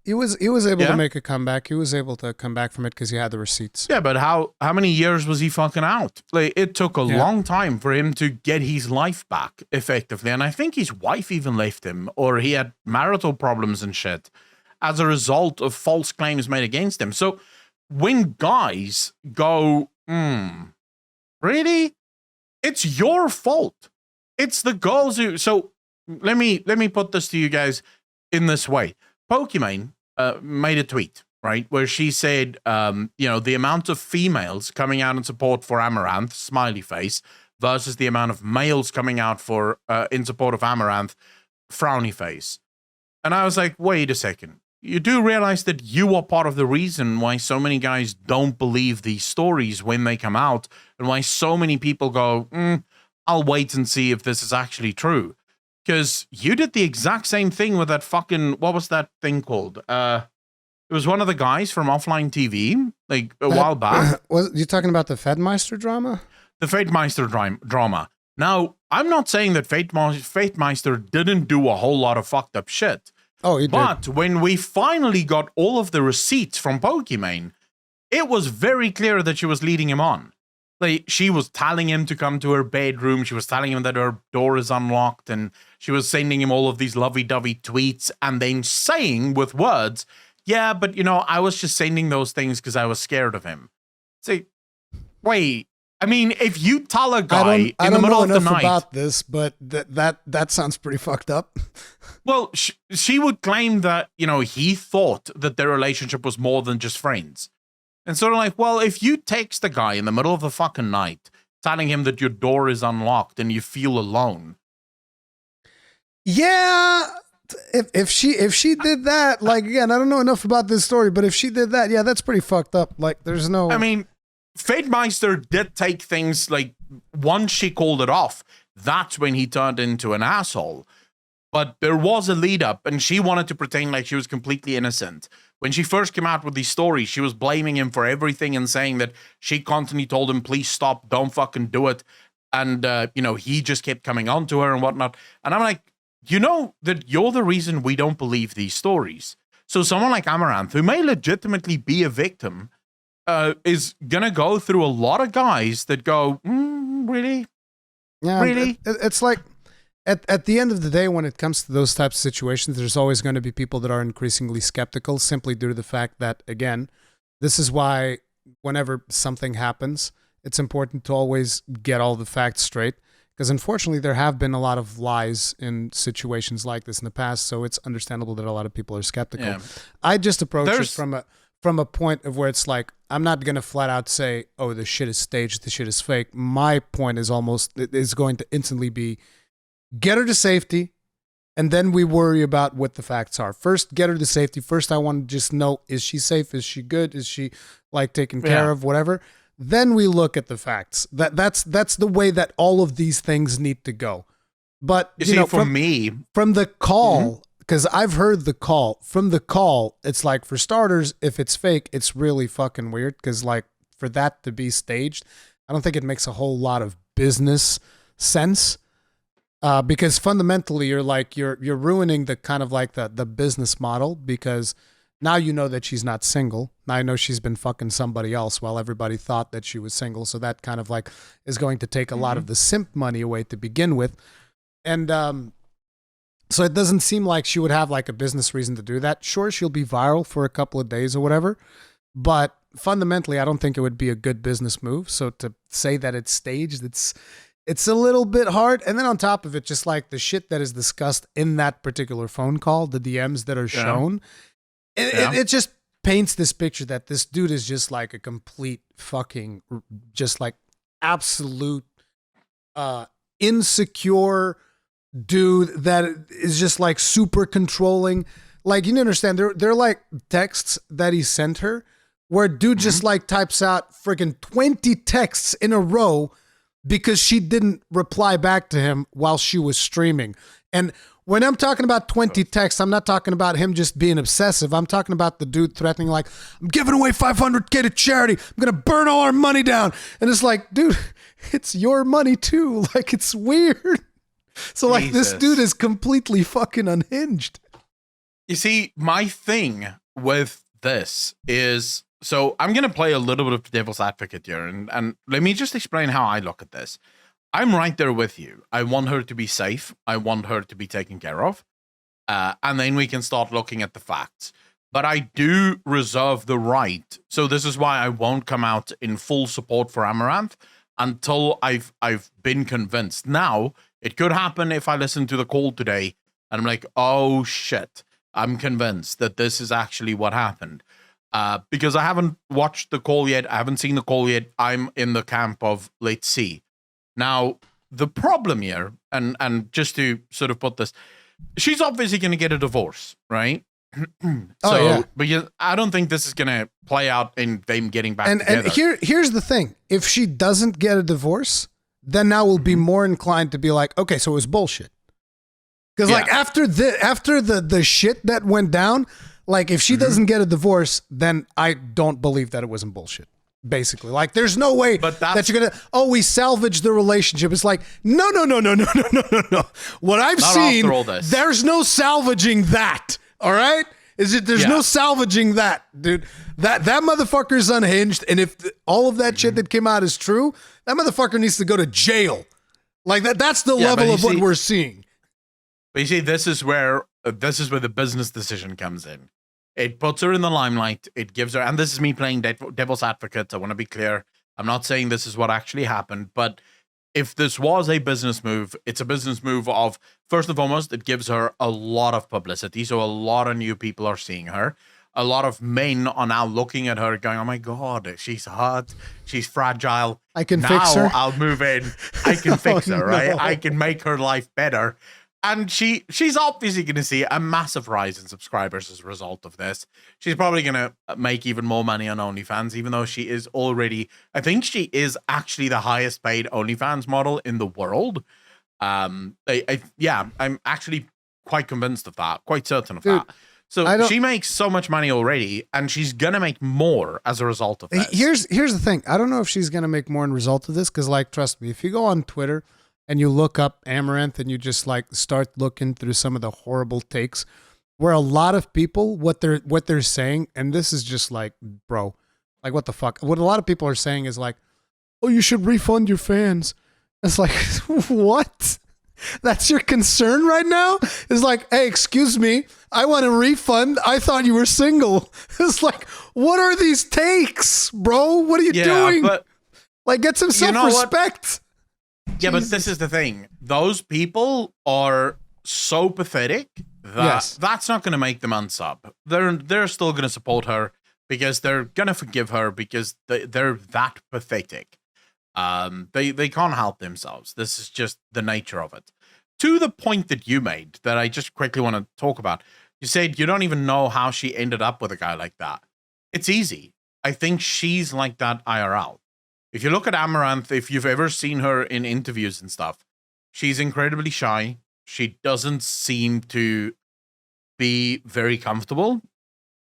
he was able to make a comeback. He was able to come back from it because he had the receipts. Yeah, but how many years was he fucking out? Like, it took a long time for him to get his life back, effectively. And I think his wife even left him, or he had marital problems and shit as a result of false claims made against him. So when guys go, really? It's your fault. It's the girls who... So let me put this to you guys in this way. Pokimane made a tweet, right, where she said, the amount of females coming out in support for Amouranth, smiley face, versus the amount of males coming out for in support of Amouranth, frowny face. And I was like, wait a second. you do realize that you are part of the reason why so many guys don't believe these stories when they come out, and why so many people go, I'll wait and see if this is actually true. Because you did the exact same thing with that fucking, what was that thing called? It was one of the guys from Offline TV, like a while back. Was you talking about the Fedmeister drama? The Fatemeister drama. Now, I'm not saying that Fatemeister didn't do a whole lot of fucked up shit. Oh, he did. But when we finally got all of the receipts from Pokimane, it was very clear that she was leading him on. Like, she was telling him to come to her bedroom. She was telling him that her door is unlocked, and she was sending him all of these lovey-dovey tweets, and then saying with words, yeah, but, I was just sending those things because I was scared of him. Say, wait, I mean, if you tell a guy in the middle of the night... I don't know enough about this, but that sounds pretty fucked up. Well, she would claim that, he thought that their relationship was more than just friends. And sort of like, well, if you text a guy in the middle of the fucking night telling him that your door is unlocked and you feel alone... Yeah... If she did that, like, again, I don't know enough about this story, but if she did that, yeah, that's pretty fucked up. Like, there's no... I mean, Fatemeister did take things, like, once she called it off, that's when he turned into an asshole. But there was a lead up, and she wanted to pretend like she was completely innocent. When she first came out with these stories, she was blaming him for everything and saying that she constantly told him, please stop, don't fucking do it. And, he just kept coming on to her and whatnot. And I'm like, you know that you're the reason we don't believe these stories. So someone like Amouranth, who may legitimately be a victim, is going to go through a lot of guys that go, really? Yeah, really? It's like, at the end of the day, when it comes to those types of situations, there's always going to be people that are increasingly skeptical simply due to the fact that, again, this is why whenever something happens, it's important to always get all the facts straight. Because unfortunately, there have been a lot of lies in situations like this in the past, so it's understandable that a lot of people are skeptical. Yeah. I just approach it from a point of where it's like, I'm not going to flat out say, oh, this shit is staged, this shit is fake. My point is going to instantly be, get her to safety, and then we worry about what the facts are. First, get her to safety. First, I want to just know, is she safe? Is she good? Is she, like, taken care of? Whatever. Then we look at the facts. That's the way that all of these things need to go. But from the call, because I've heard the call. From the call, it's like, for starters, if it's fake, it's really fucking weird. Because, like, for that to be staged, I don't think it makes a whole lot of business sense. Because fundamentally, you're ruining the kind of like the business model, because now you know that she's not single. Now I know she's been fucking somebody else while everybody thought that she was single. So that kind of like is going to take a lot of the simp money away to begin with. And so it doesn't seem like she would have like a business reason to do that. Sure, she'll be viral for a couple of days or whatever. But fundamentally, I don't think it would be a good business move. So to say that it's staged, it's a little bit hard. And then on top of it, just like the shit that is discussed in that particular phone call, the DMs that are shown, it just paints this picture that this dude is just like a complete fucking, just like absolute insecure dude that is just like super controlling. Like, you understand, they're like texts that he sent her where dude just like types out freaking 20 texts in a row because she didn't reply back to him while she was streaming. And when I'm talking about 20 texts, I'm not talking about him just being obsessive. I'm talking about the dude threatening, like, I'm giving away $500K to charity. I'm going to burn all our money down. And it's like, dude, it's your money too. Like, it's weird. So, like, this dude is completely fucking unhinged. You see, my thing with this is, so I'm going to play a little bit of devil's advocate here. And let me just explain how I look at this. I'm right there with you. I want her to be safe. I want her to be taken care of. And then we can start looking at the facts. But I do reserve the right. So this is why I won't come out in full support for Amouranth until I've been convinced. Now, it could happen if I listen to the call today and I'm like, oh shit, I'm convinced that this is actually what happened. Because I haven't watched the call yet. I haven't seen the call yet. I'm in the camp of let's see. Now, the problem here, and just to sort of put this, she's obviously going to get a divorce, right? But I don't think this is gonna play out in them getting back together. And here's the thing: if she doesn't get a divorce, then now we'll be more inclined to be like, okay, so it was bullshit. Because like after the shit that went down, like if she doesn't get a divorce, then I don't believe that it wasn't bullshit. Basically, like there's no way that you're gonna. We salvaged the relationship. It's like no. What I've seen, there's no salvaging that. All right, there's no salvaging that, dude. That motherfucker's unhinged, and if all of that shit that came out is true, that motherfucker needs to go to jail. Like that's the level of what we're seeing. But you see, this is where the business decision comes in. It puts her in the limelight. It gives her, and this is me playing devil's advocate. I want to be clear. I'm not saying this is what actually happened, but if this was a business move, it's a business move of, first and foremost, it gives her a lot of publicity. So a lot of new people are seeing her. A lot of men are now looking at her going, oh my God, she's hot. She's fragile. I can fix her. I'll move in. I can fix her, right? I can make her life better. And she's obviously going to see a massive rise in subscribers as a result of this. She's probably going to make even more money on OnlyFans, even though she is already, I think she is actually the highest paid OnlyFans model in the world. I'm actually quite convinced of that, quite certain of that. So she makes so much money already, and she's going to make more as a result of this. Here's the thing. I don't know if she's going to make more in result of this, because like, trust me, if you go on Twitter and you look up Amouranth and you just like start looking through some of the horrible takes where a lot of people, what they're saying, and this is just like, bro, like what the fuck? What a lot of people are saying is like, oh, you should refund your fans. It's like, what? That's your concern right now? It's like, hey, excuse me, I want a refund. I thought you were single. It's like, what are these takes, bro? What are you doing? But like, get some self-respect. Yeah, but this is the thing. Those people are so pathetic that that's not going to make them unsub. They're still going to support her because they're going to forgive her because they're that pathetic. They can't help themselves. This is just the nature of it. To the point that you made that I just quickly want to talk about. You said you don't even know how she ended up with a guy like that. It's easy. I think she's like that IRL. If you look at Amouranth, if you've ever seen her in interviews and stuff, she's incredibly shy. She doesn't seem to be very comfortable.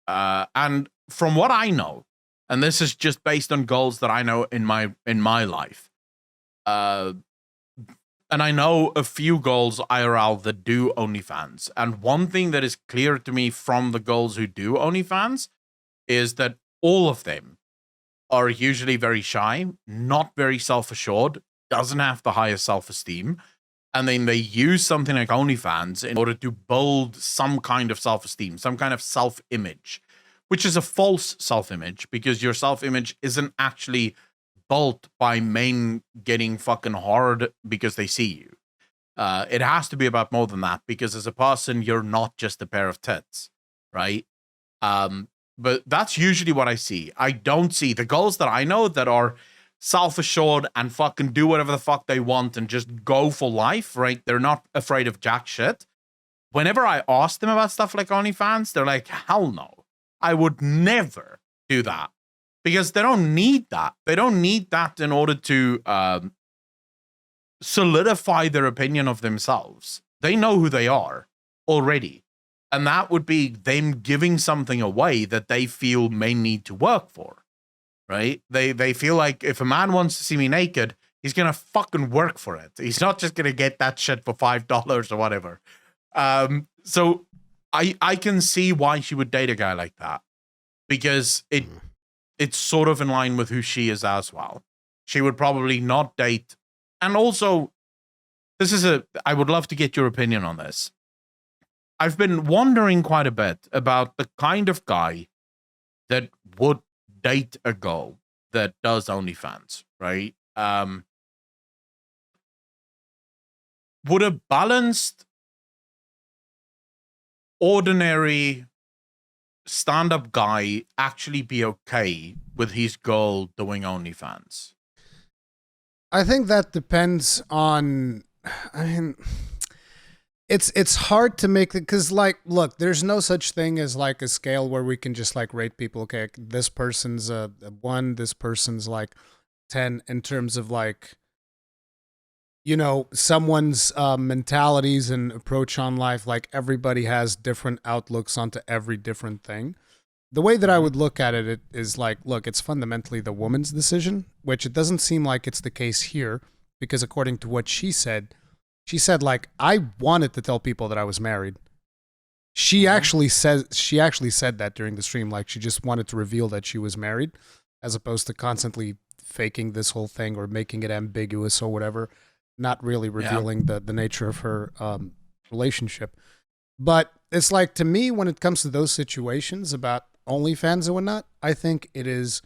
And from what I know, and this is just based on goals that I know in my life, and I know a few goals IRL that do OnlyFans. And one thing that is clear to me from the goals who do OnlyFans is that all of them are usually very shy, not very self-assured, doesn't have the highest self-esteem, and then they use something like OnlyFans in order to build some kind of self-esteem, some kind of self-image, which is a false self-image because your self-image isn't actually built by men getting fucking hard because they see you. It has to be about more than that because as a person, you're not just a pair of tits, right? But that's usually what I see. I don't see the girls that I know that are self-assured and fucking do whatever the fuck they want and just go for life, right? They're not afraid of jack shit. Whenever I ask them about stuff like OnlyFans, they're like, hell no. I would never do that. Because they don't need that. They don't need that in order to solidify their opinion of themselves. They know who they are already. And that would be them giving something away that they feel may need to work for, right? They feel like if a man wants to see me naked, he's going to fucking work for it. He's not just going to get that shit for $5 or whatever. So I can see why she would date a guy like that because it's sort of in line with who she is as well. She would probably not date. And also, I would love to get your opinion on this. I've been wondering quite a bit about the kind of guy that would date a girl that does OnlyFans, right? Would a balanced, ordinary, stand-up guy actually be okay with his girl doing OnlyFans? I think that depends on, it's hard to make it because like look, there's no such thing as like a scale where we can just like rate people. Okay, this person's a 1, this person's like 10 in terms of like someone's mentalities and approach on life. Like everybody has different outlooks onto every different thing. The way that I would look at it is like, look, it's fundamentally the woman's decision, which it doesn't seem like it's the case here, because according to what she said like, I wanted to tell people that I was married. She actually said that during the stream, like she just wanted to reveal that she was married, as opposed to constantly faking this whole thing or making it ambiguous or whatever, not really revealing the nature of her relationship. But it's like, to me, when it comes to those situations about OnlyFans and whatnot, I think it is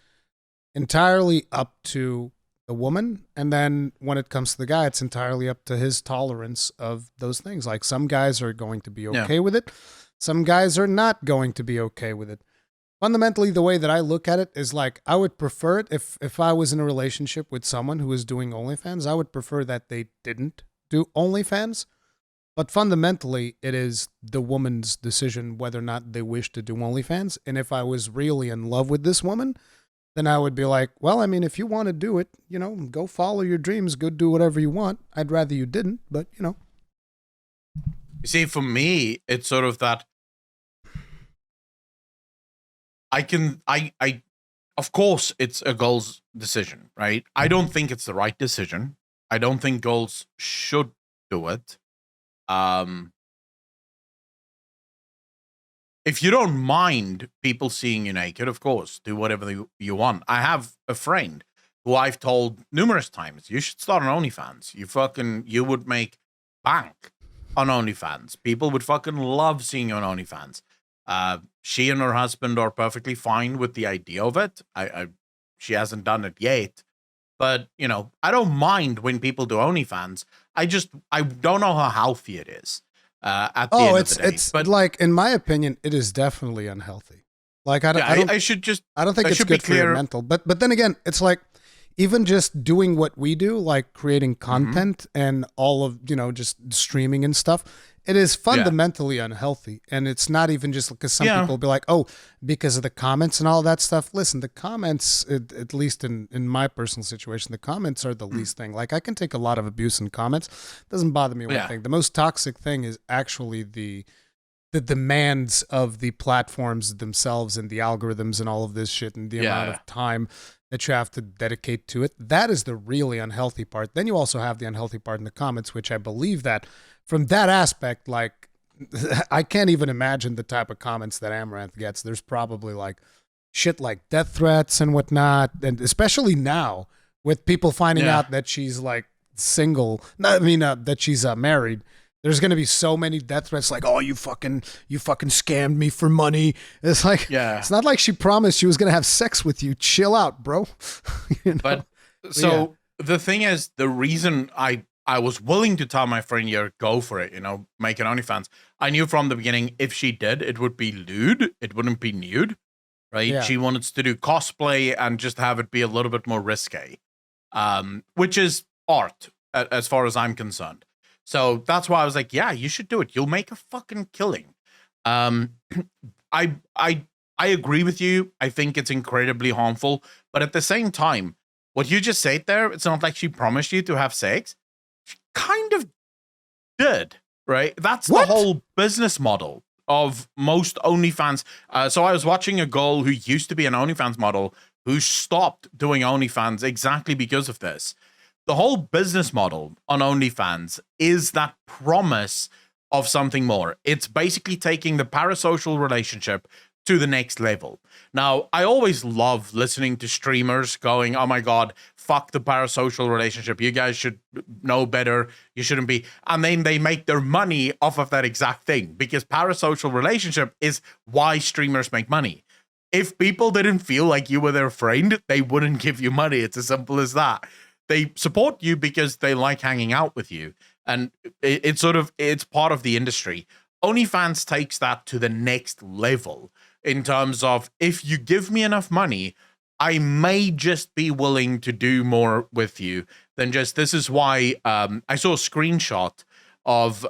entirely up to the woman, and then when it comes to the guy, it's entirely up to his tolerance of those things. Like some guys are going to be okay with it, some guys are not going to be okay with it. Fundamentally, the way that I look at it is like, I would prefer it if I was in a relationship with someone who was doing OnlyFans, I would prefer that they didn't do OnlyFans. But fundamentally, it is the woman's decision whether or not they wish to do OnlyFans. And if I was really in love with this woman, then I would be like, well, I mean, if you want to do it, go follow your dreams, go do whatever you want. I'd rather you didn't, but You see, for me, it's sort of that of course, it's a girl's decision, right? I don't think it's the right decision. I don't think girls should do it. If you don't mind people seeing you naked, of course, do whatever you want. I have a friend who I've told numerous times, you should start an OnlyFans. You would make bank on OnlyFans. People would fucking love seeing you on OnlyFans. She and her husband are perfectly fine with the idea of it. She hasn't done it yet. But, I don't mind when people do OnlyFans. I don't know how healthy it is. At the end of the day. But like, in my opinion, it is definitely unhealthy. Like, I don't think it's good for your mental. But then again, it's like, even just doing what we do, like creating content and all of, just streaming and stuff, it is fundamentally unhealthy. And it's not even just because some people will be like, oh, because of the comments and all that stuff. Listen, the comments, at least in my personal situation, the comments are the least thing. Like, I can take a lot of abuse in comments. It doesn't bother me one thing. The most toxic thing is actually the demands of the platforms themselves and the algorithms and all of this shit and the amount of time that you have to dedicate to it. That is the really unhealthy part. Then you also have the unhealthy part in the comments, which I believe that from that aspect, like, I can't even imagine the type of comments that Amouranth gets. There's probably like shit like death threats and whatnot. And especially now with people finding out that she's like single, that she's married. There's going to be so many death threats like, oh, you fucking scammed me for money. It's like, it's not like she promised she was going to have sex with you. Chill out, bro. But the thing is, the reason I was willing to tell my friend here, go for it, make an OnlyFans. I knew from the beginning, if she did, it would be lewd. It wouldn't be nude, right? Yeah. She wanted to do cosplay and just have it be a little bit more risque, which is art as far as I'm concerned. So that's why I was like, yeah, you should do it. You'll make a fucking killing. I agree with you. I think it's incredibly harmful. But at the same time, what you just said there, it's not like she promised you to have sex. She kind of did, right? That's the whole business model of most OnlyFans. So I was watching a girl who used to be an OnlyFans model who stopped doing OnlyFans exactly because of this. The whole business model on OnlyFans is that promise of something more. It's basically taking the parasocial relationship to the next level. Now, I always love listening to streamers going, oh my God, fuck the parasocial relationship. You guys should know better. You shouldn't be. And then they make their money off of that exact thing, because parasocial relationship is why streamers make money. If people didn't feel like you were their friend, they wouldn't give you money. It's as simple as that. They support you because they like hanging out with you. And it's part of the industry. OnlyFans takes that to the next level in terms of, if you give me enough money, I may just be willing to do more with you than just, this is why I saw a screenshot of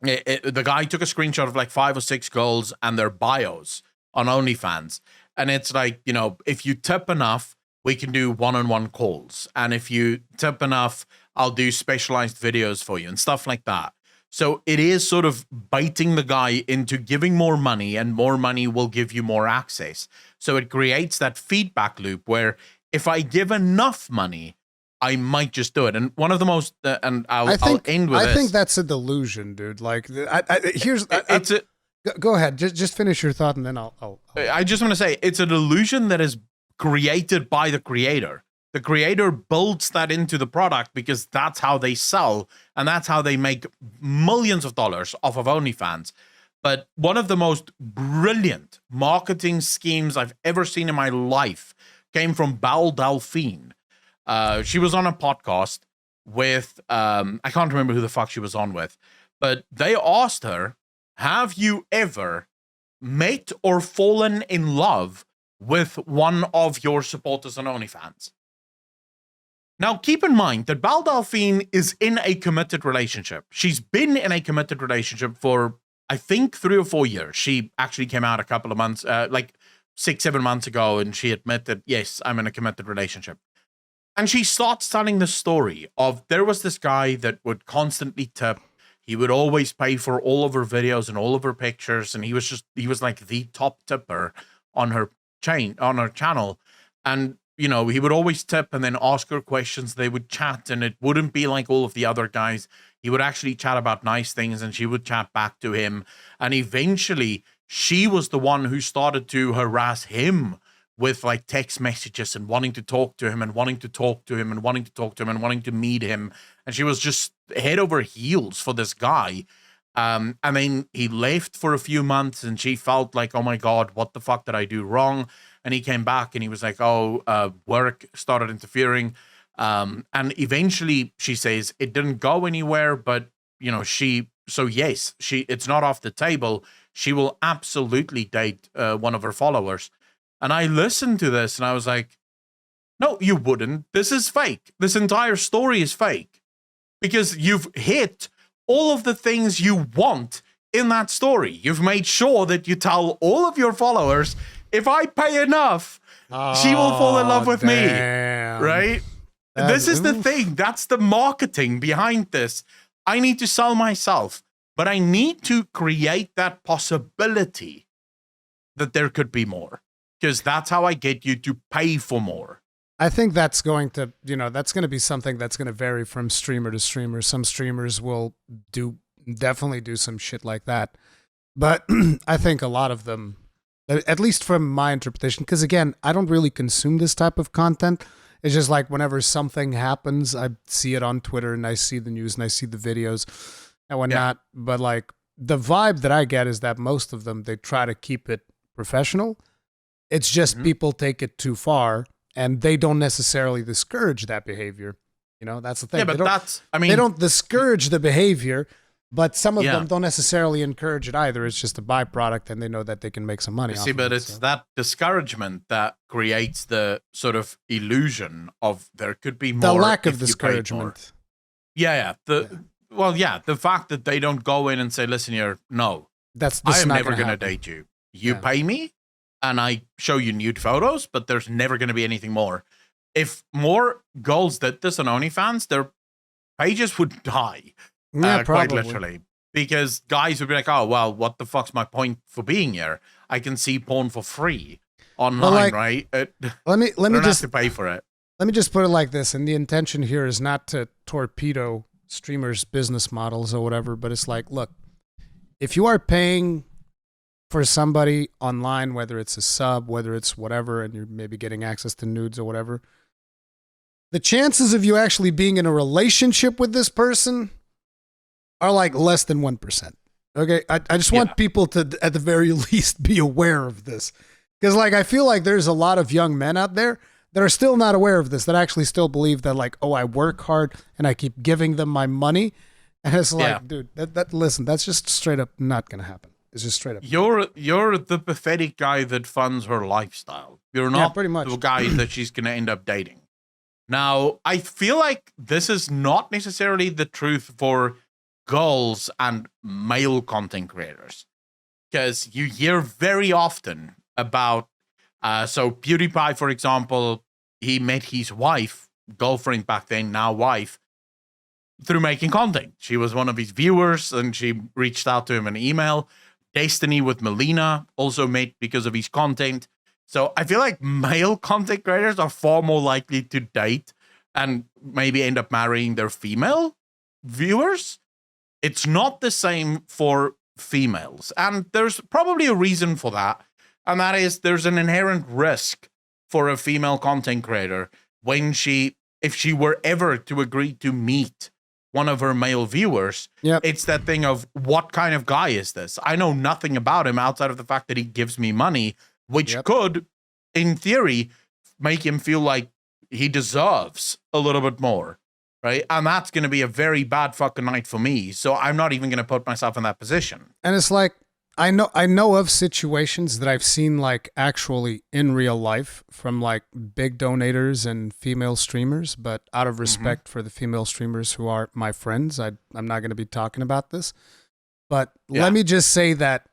The guy took a screenshot of like 5 or 6 girls and their bios on OnlyFans. And it's like, you know, if you tip enough, we can do one-on-one calls. And if you tip enough, I'll do specialized videos for you and stuff like that. So it is sort of biting the guy into giving more money, and more money will give you more access. So it creates that feedback loop where if I give enough money, I might just do it. And one of the most, and I'll end with this. I think that's a delusion, dude. Like, go ahead. Just finish your thought, and then I just want to say it's a delusion that is created by the creator. The creator builds that into the product because that's how they sell, and that's how they make millions of dollars off of OnlyFans. But one of the most brilliant marketing schemes I've ever seen in my life came from Belle Delphine. She was on a podcast with, I can't remember who the fuck she was on with, but they asked her, have you ever met or fallen in love with one of your supporters on OnlyFans? Now, keep in mind that Belle Delphine is in a committed relationship. She's been in a committed relationship for, I think, 3 or 4 years. She actually came out a couple of months, like 6-7 months ago, and she admitted, yes, I'm in a committed relationship. And she starts telling the story of there was this guy that would constantly tip. He would always pay for all of her videos and all of her pictures, and he was like the top tipper on her channel. And you know, he would always tip and then ask her questions. They would chat, and it wouldn't be like all of the other guys. He would actually chat about nice things, and she would chat back to him. And eventually, she was the one who started to harass him with like text messages and wanting to talk to him and wanting to talk to him and wanting to talk to him and wanting to meet him. And she was just head over heels for this guy. And then he left for a few months, and she felt like, oh my God, what the fuck did I do wrong? And he came back, and he was like, work started interfering. And eventually she says it didn't go anywhere, but you know, it's not off the table. She will absolutely date one of her followers. And I listened to this and I was like, no, you wouldn't. This is fake. This entire story is fake because you've hit all of the things you want in that story. You've made sure that you tell all of your followers, if I pay enough, she will fall in love with me. Right? This is the thing. That's the marketing behind this. I need to sell myself, but I need to create that possibility that there could be more, because that's how I get you to pay for more. I think that's going to, that's going to be something that's going to vary from streamer to streamer. Some streamers will definitely do some shit like that. But I think a lot of them, at least from my interpretation, because again, I don't really consume this type of content. It's just like whenever something happens, I see it on Twitter and I see the news and I see the videos and whatnot. Yeah. But like the vibe that I get is that most of them, they try to keep it professional. It's just people take it too far, and they don't necessarily discourage that behavior. That's the thing. Yeah, but they don't discourage the behavior, but some of them don't necessarily encourage it either. It's just a byproduct, and they know that they can make some money off but of it. It's that discouragement that creates the sort of illusion of there could be more. The lack of discouragement. Yeah. The fact that they don't go in and say, listen here, no, I am never going to date you. You pay me, and I show you nude photos, but there's never going to be anything more. If more girls did this on OnlyFans, their pages would die. Yeah, quite literally. Because guys would be like, oh, well, what the fuck's my point for being here? I can see porn for free online, right? Let me just have to pay for it. Let me just put it like this, and the intention here is not to torpedo streamers' business models or whatever, but it's like, look, if you are paying for somebody online, whether it's a sub, whether it's whatever, and you're maybe getting access to nudes or whatever, the chances of you actually being in a relationship with this person are like less than 1%. Okay? I just want people to, at the very least, be aware of this. Because like I feel like there's a lot of young men out there that are still not aware of this, that actually still believe that like, oh, I work hard and I keep giving them my money. And it's like, dude, listen, that's just straight up not going to happen. It's just straight up. You're the pathetic guy that funds her lifestyle. You're not pretty much the guy that she's going to end up dating. Now, I feel like this is not necessarily the truth for girls and male content creators, because you hear very often about so PewDiePie, for example, he met his wife, girlfriend back then, now wife, through making content. She was one of his viewers and she reached out to him an email. Destiny with Melina also met because of his content. So I feel like male content creators are far more likely to date and maybe end up marrying their female viewers. It's not the same for females. And there's probably a reason for that. And that is there's an inherent risk for a female content creator when if she were ever to agree to meet one of her male viewers. Yep. It's that thing of, what kind of guy is this? I know nothing about him outside of the fact that he gives me money, which could, in theory, make him feel like he deserves a little bit more, right? And that's going to be a very bad fucking night for me. So I'm not even going to put myself in that position. And it's like, I know of situations that I've seen like actually in real life from like big donators and female streamers, but out of respect for the female streamers who are my friends, I'm not going to be talking about this. But let me just say that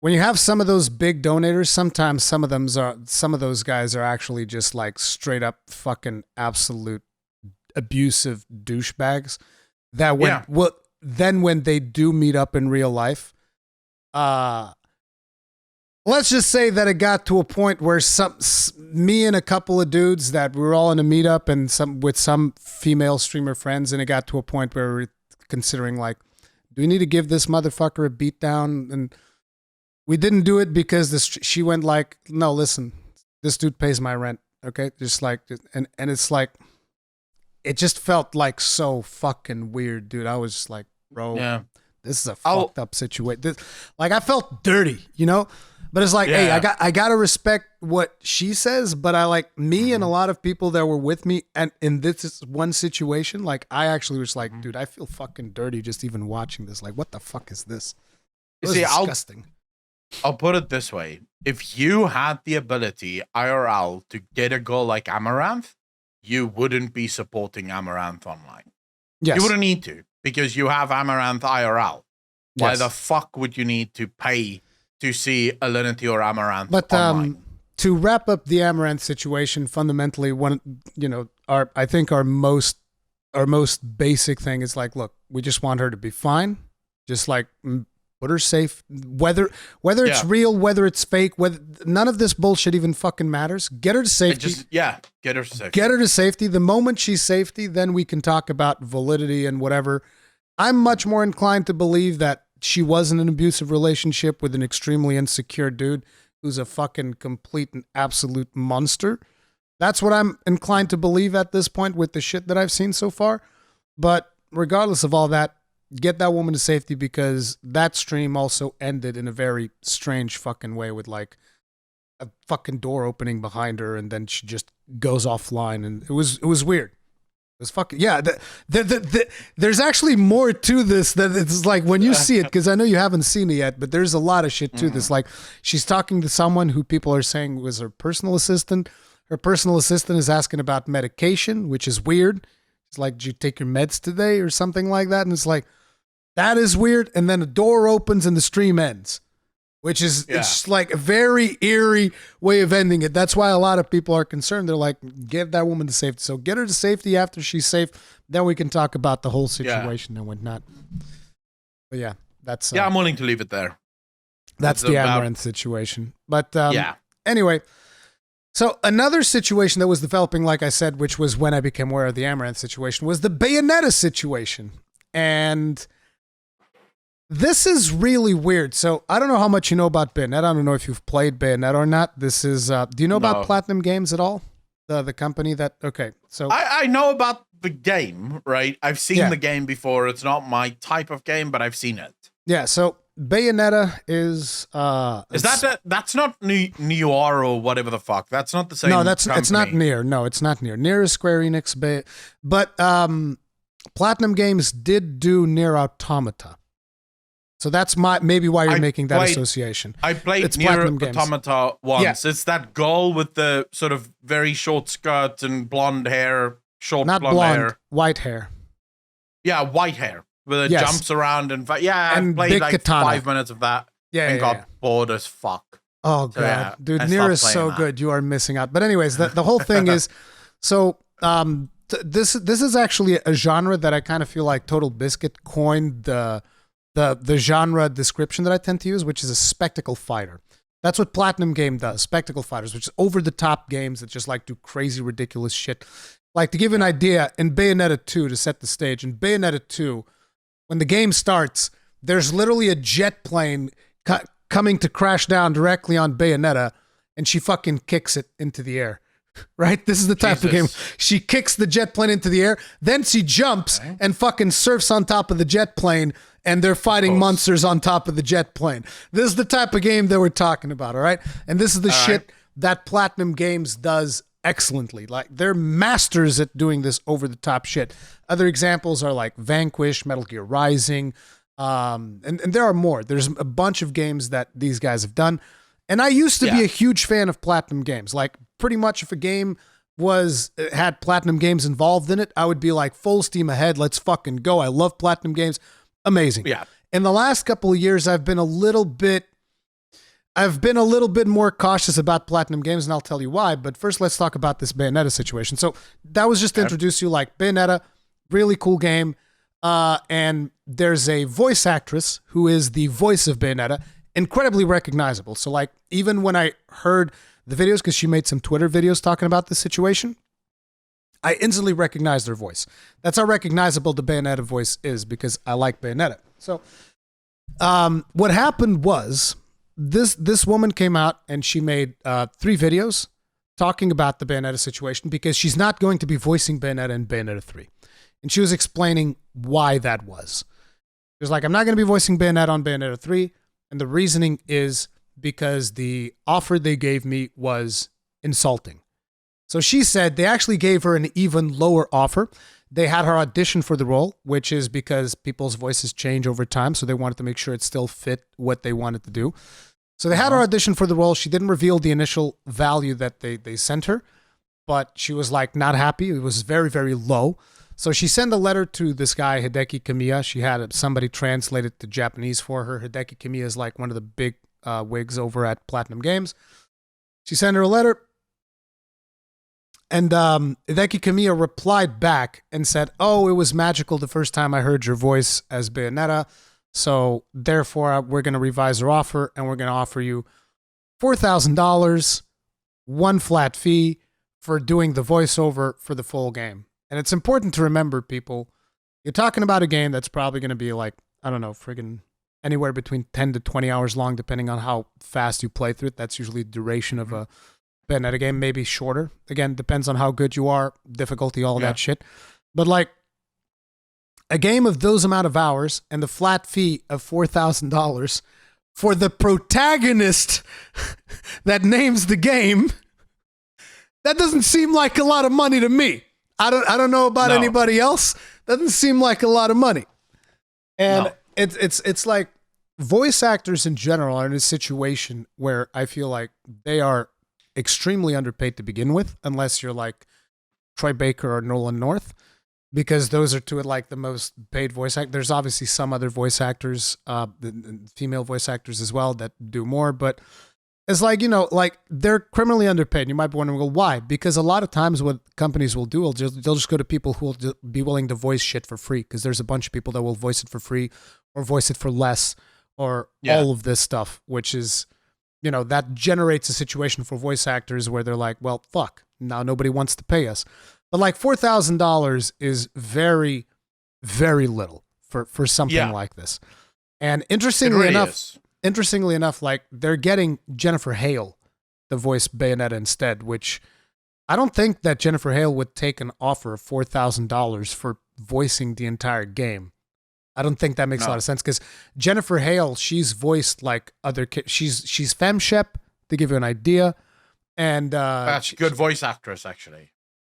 when you have some of those big donators, sometimes some of those guys are actually just like straight up fucking absolute abusive douchebags that when they do meet up in real life, let's just say that it got to a point where me and a couple of dudes that we were all in a meetup and with some female streamer friends, and it got to a point where we were considering like, do we need to give this motherfucker a beat down? And we didn't do it because she went like, no, listen, this dude pays my rent. Okay. Just like, and it's like, it just felt like so fucking weird, dude. I was just like, bro, this is a fucked up situation. Like, I felt dirty, you know? But it's like, hey, I gotta respect what she says, but I like me and a lot of people that were with me, and in this one situation, like I actually was like, dude, I feel fucking dirty just even watching this. Like, what the fuck is this? It was disgusting. I'll put it this way. If you had the ability, IRL, to get a girl like Amouranth, you wouldn't be supporting Amouranth online. Yes. You wouldn't need to, because you have Amouranth IRL. Why the fuck would you need to pay to see Alinity or Amouranth online? To wrap up the Amouranth situation, fundamentally, I think our most basic thing is like, look, we just want her to be fine. Just like put her safe. Whether it's real, whether it's fake, none of this bullshit even fucking matters. Get her to safety. Get her to safety. Get her to safety. The moment she's safety, then we can talk about validity and whatever. I'm much more inclined to believe that she was in an abusive relationship with an extremely insecure dude who's a fucking complete and absolute monster. That's what I'm inclined to believe at this point with the shit that I've seen so far. But regardless of all that, get that woman to safety, because that stream also ended in a very strange fucking way with like a fucking door opening behind her, and then she just goes offline, and it was weird. It was fucking there's actually more to this that it's like when you see it, because I know you haven't seen it yet, but there's a lot of shit to this. Like, she's talking to someone who people are saying was her personal assistant. Her personal assistant is asking about medication, which is weird. It's like, did you take your meds today or something like that? And it's like, that is weird. And then the door opens and the stream ends, which is it's like a very eerie way of ending it. That's why a lot of people are concerned. They're like, get that woman to safety. So get her to safety. After she's safe, then we can talk about the whole situation and whatnot. But yeah, that's... I'm willing to leave it there. That's the Amouranth situation. But anyway, so another situation that was developing, like I said, which was when I became aware of the Amouranth situation, was the Bayonetta situation. And... this is really weird. So I don't know how much you know about Bayonetta. I don't know if you've played Bayonetta or not. This is, do you know about Platinum Games at all? The company that, okay. So I know about the game, right? I've seen the game before. It's not my type of game, but I've seen it. Yeah. So Bayonetta is that's not Noir or whatever the fuck. That's not the same. No, company. It's not Nier. No, it's not Nier. Nier is Square Enix, but Platinum Games did do Nier Automata. So that's maybe why you're making that association. I played Nier Automata once. Yeah. It's that girl with the sort of very short skirt and blonde hair, not blonde hair. White hair. Yeah, white hair. where it jumps around and I played like katana. 5 minutes of that and got bored as fuck. Oh god, dude, Nier is so good. You are missing out. But anyways, the whole thing is so. This is actually a genre that I kind of feel like Total Biscuit coined the genre description that I tend to use, which is a spectacle fighter. That's what Platinum Game does, spectacle fighters, which is over-the-top games that just like do crazy, ridiculous shit. Like, to give you an idea, in Bayonetta 2, to set the stage, in Bayonetta 2, when the game starts, there's literally a jet plane coming to crash down directly on Bayonetta, and she fucking kicks it into the air. Right? This is the type of game. She kicks the jet plane into the air, then she jumps and fucking surfs on top of the jet plane, and they're fighting monsters on top of the jet plane. This is the type of game that we're talking about, all right? And this is the shit that Platinum Games does excellently. Like, they're masters at doing this over-the-top shit. Other examples are like Vanquish, Metal Gear Rising, and there are more. There's a bunch of games that these guys have done. And I used to be a huge fan of Platinum Games. Like, pretty much if a game had Platinum Games involved in it, I would be like, full steam ahead, let's fucking go. I love Platinum Games. Amazing. Yeah. In the last couple of years, I've been a little bit more cautious about Platinum Games, and I'll tell you why. But first, let's talk about this Bayonetta situation. So that was just to introduce you, like, Bayonetta, really cool game. And there's a voice actress who is the voice of Bayonetta, incredibly recognizable. So, like, even when I heard the videos, because she made some Twitter videos talking about this situation, I instantly recognized her voice. That's how recognizable the Bayonetta voice is, because I like Bayonetta. So, what happened was this woman came out and she made 3 videos talking about the Bayonetta situation, because she's not going to be voicing Bayonetta in Bayonetta 3. And she was explaining why that was. She was like, I'm not going to be voicing Bayonetta on Bayonetta 3. And the reasoning is because the offer they gave me was insulting. So she said they actually gave her an even lower offer. They had her audition for the role, which is because people's voices change over time. So they wanted to make sure it still fit what they wanted to do. So they had her audition for the role. She didn't reveal the initial value that they sent her, but she was like not happy. It was very, very low. So she sent a letter to this guy, Hideki Kamiya. She had somebody translate it to Japanese for her. Hideki Kamiya is like one of the big wigs over at Platinum Games. She sent her a letter, and Hideki Kamiya replied back and said, oh, it was magical the first time I heard your voice as Bayonetta, so therefore we're going to revise our offer, and we're going to offer you $4,000, one flat fee for doing the voiceover for the full game. And it's important to remember, people, you're talking about a game that's probably going to be like, I don't know, friggin' anywhere between 10 to 20 hours long, depending on how fast you play through it. That's usually the duration of a Bayonetta game, maybe shorter. Again, depends on how good you are, difficulty, all of that shit. But like, a game of those amount of hours and the flat fee of $4,000 for the protagonist that names the game, that doesn't seem like a lot of money to me. I don't know about anybody else. Doesn't seem like a lot of money. And it's like voice actors in general are in a situation where I feel like they are extremely underpaid to begin with, unless you're like Troy Baker or Nolan North, because those are two of like the most paid voice actors. There's obviously some other voice actors, female voice actors as well, that do more, but it's like, you know, like they're criminally underpaid. You might be wondering, well, why? Because a lot of times what companies will do, they'll just go to people who will be willing to voice shit for free, because there's a bunch of people that will voice it for free or voice it for less or all of this stuff, which is, you know, that generates a situation for voice actors where they're like, well, fuck, now nobody wants to pay us. But like $4,000 is very, very little for something like this. And interestingly enough, like they're getting Jennifer Hale to voice Bayonetta instead, which I don't think that Jennifer Hale would take an offer of $4,000 for voicing the entire game. I don't think that makes a lot of sense, because Jennifer Hale, she's voiced like other kids. She's FemShep, to give you an idea. And that's good voice actress, actually.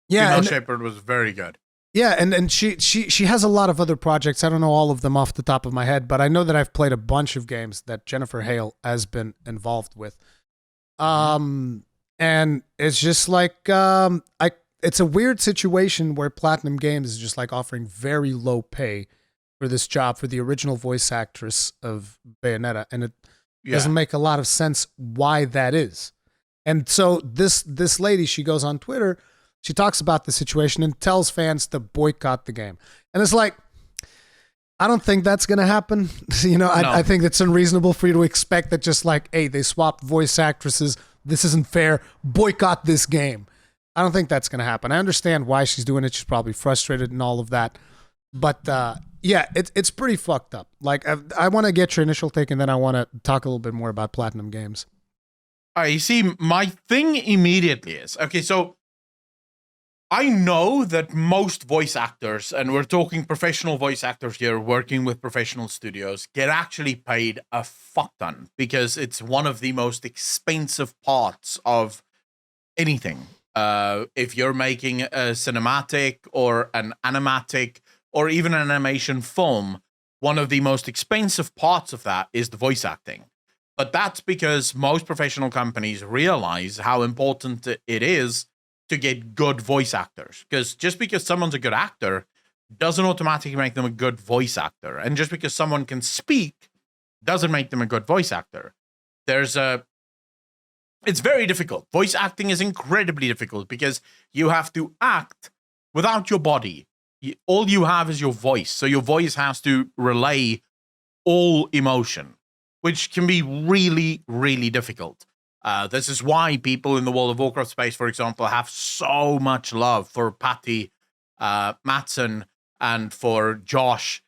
Yeah. Female Shepherd was very good. Yeah, and she has a lot of other projects. I don't know all of them off the top of my head, but I know that I've played a bunch of games that Jennifer Hale has been involved with. And it's just like it's a weird situation where Platinum Games is just like offering very low pay for this job for the original voice actress of Bayonetta, and it doesn't make a lot of sense why that is. And so this lady, she goes on Twitter, she talks about the situation and tells fans to boycott the game. And it's like, I don't think that's going to happen. I think it's unreasonable for you to expect that just like, hey, they swapped voice actresses. This isn't fair. Boycott this game. I don't think that's going to happen. I understand why she's doing it. She's probably frustrated and all of that. But it's pretty fucked up. Like, I want to get your initial take, and then I want to talk a little bit more about Platinum Games. All right, you see, my thing immediately is, okay, so I know that most voice actors, and we're talking professional voice actors here working with professional studios, get actually paid a fuck ton because it's one of the most expensive parts of anything. If you're making a cinematic or an animatic or even an animation film, one of the most expensive parts of that is the voice acting. But that's because most professional companies realize how important it is to get good voice actors. Because just because someone's a good actor doesn't automatically make them a good voice actor. And just because someone can speak doesn't make them a good voice actor. It's very difficult. Voice acting is incredibly difficult because you have to act without your body. All you have is your voice. So your voice has to relay all emotion, which can be really, really difficult. This is why people in the World of Warcraft space, for example, have so much love for Patty Matson and for Josh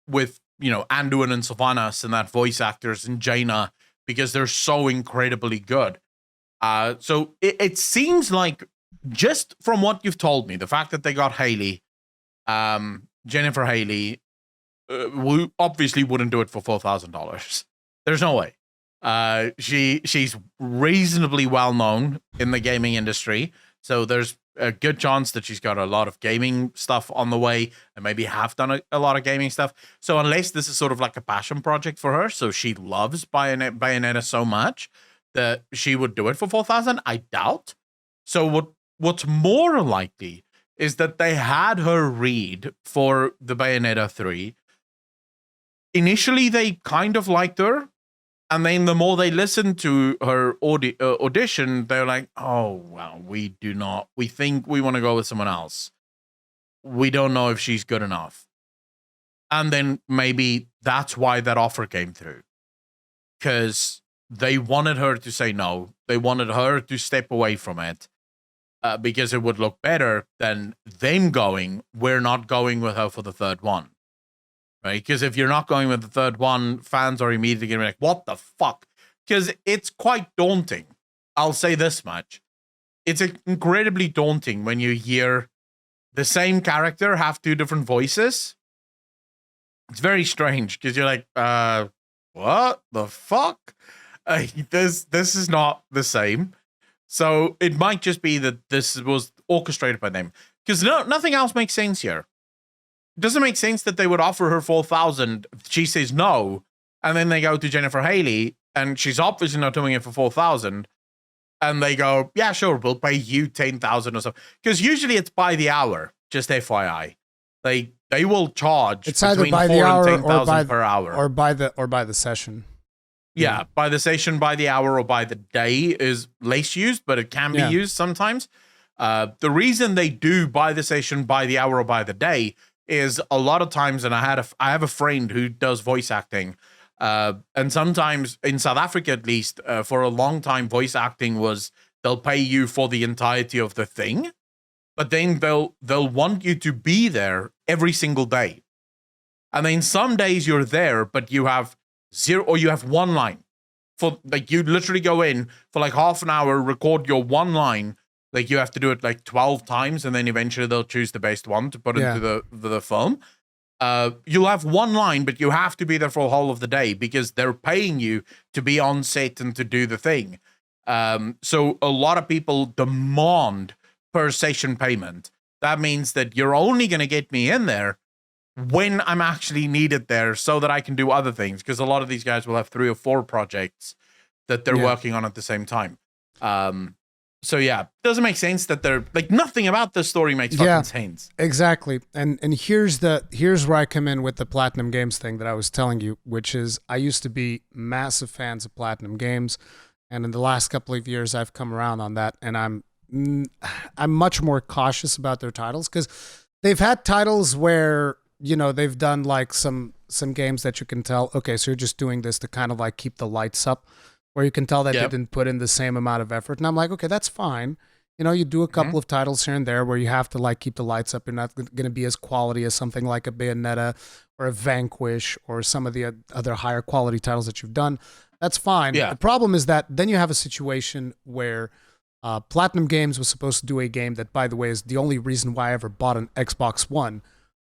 with, Anduin and Sylvanas and that voice actors and Jaina, because they're so incredibly good. So it seems like, just from what you've told me, the fact that they got Haley, Jennifer Haley, we obviously wouldn't do it for $4,000. There's no way. She's reasonably well known in the gaming industry, so there's a good chance that she's got a lot of gaming stuff on the way and maybe have done a lot of gaming stuff. So unless this is sort of like a passion project for her, so she loves Bayonetta so much that she would do it for $4,000, I doubt. So what's more likely is that they had her read for the Bayonetta 3. Initially, they kind of liked her. And then the more they listened to her audition, they're like, oh, well, we think we want to go with someone else. We don't know if she's good enough. And then maybe that's why that offer came through. Because they wanted her to say no. They wanted her to step away from it. Because it would look better than them going, we're not going with her for the third one. Right? Because if you're not going with the third one, fans are immediately going to be like, what the fuck? Because it's quite daunting. I'll say this much. It's incredibly daunting when you hear the same character have two different voices. It's very strange because you're like, what the fuck? This is not the same. So it might just be that this was orchestrated by them. Because nothing else makes sense here. It doesn't make sense that they would offer her $4,000. She says no, and then they go to Jennifer Haley, and she's obviously not doing it for $4,000. And they go, yeah, sure, we'll pay you $10,000 or so. Because usually it's by the hour. Just FYI, they will charge. It's either by the hour or by per hour, or by the session. Yeah, by the session, by the hour, or by the day is less used, but it can be used sometimes. The reason they do by the session, by the hour, or by the day is a lot of times, and I have a friend who does voice acting, and sometimes in South Africa, at least, for a long time, voice acting was they'll pay you for the entirety of the thing, but then they'll want you to be there every single day, and then some days you're there, but you have zero, or you have one line. For like, you literally go in for like half an hour, record your one line. Like, you have to do it like 12 times, and then eventually they'll choose the best one to put into the film. You'll have one line, but you have to be there for the whole of the day because they're paying you to be on set and to do the thing. So a lot of people demand per session payment. That means that you're only going to get me in there when I'm actually needed there so that I can do other things. Because a lot of these guys will have 3 or 4 projects that they're working on at the same time. yeah, doesn't make sense that they're like nothing about this story makes fucking sense. Exactly. And here's where I come in with the Platinum Games thing that I was telling you, which is I used to be massive fans of Platinum Games, and in the last couple of years I've come around on that, and I'm much more cautious about their titles because they've had titles where, you know, they've done like some games that you can tell, okay, so you're just doing this to kind of like keep the lights up, where you can tell that they didn't put in the same amount of effort. And I'm like, okay, that's fine. You know, you do a couple of titles here and there where you have to like keep the lights up. You're not going to be as quality as something like a Bayonetta or a Vanquish or some of the other higher quality titles that you've done. That's fine. Yeah. The problem is that then you have a situation where Platinum Games was supposed to do a game that, by the way, is the only reason why I ever bought an Xbox One,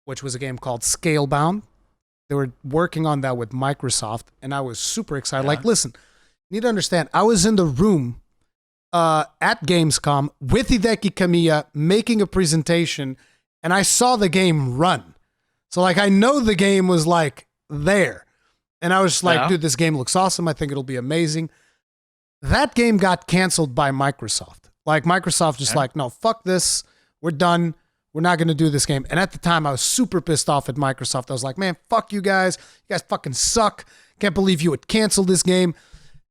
which was a game called Scalebound. They were working on that with Microsoft, and I was super excited. Like, listen, you need to understand, I was in the room at Gamescom with Hideki Kamiya making a presentation, and I saw the game run. So, like, I know the game was, like, there. And I was just like, dude, this game looks awesome. I think it'll be amazing. That game got canceled by Microsoft. Like, Microsoft just like, no, fuck this. We're done. We're not going to do this game. And at the time, I was super pissed off at Microsoft. I was like, man, fuck you guys. You guys fucking suck. Can't believe you would cancel this game.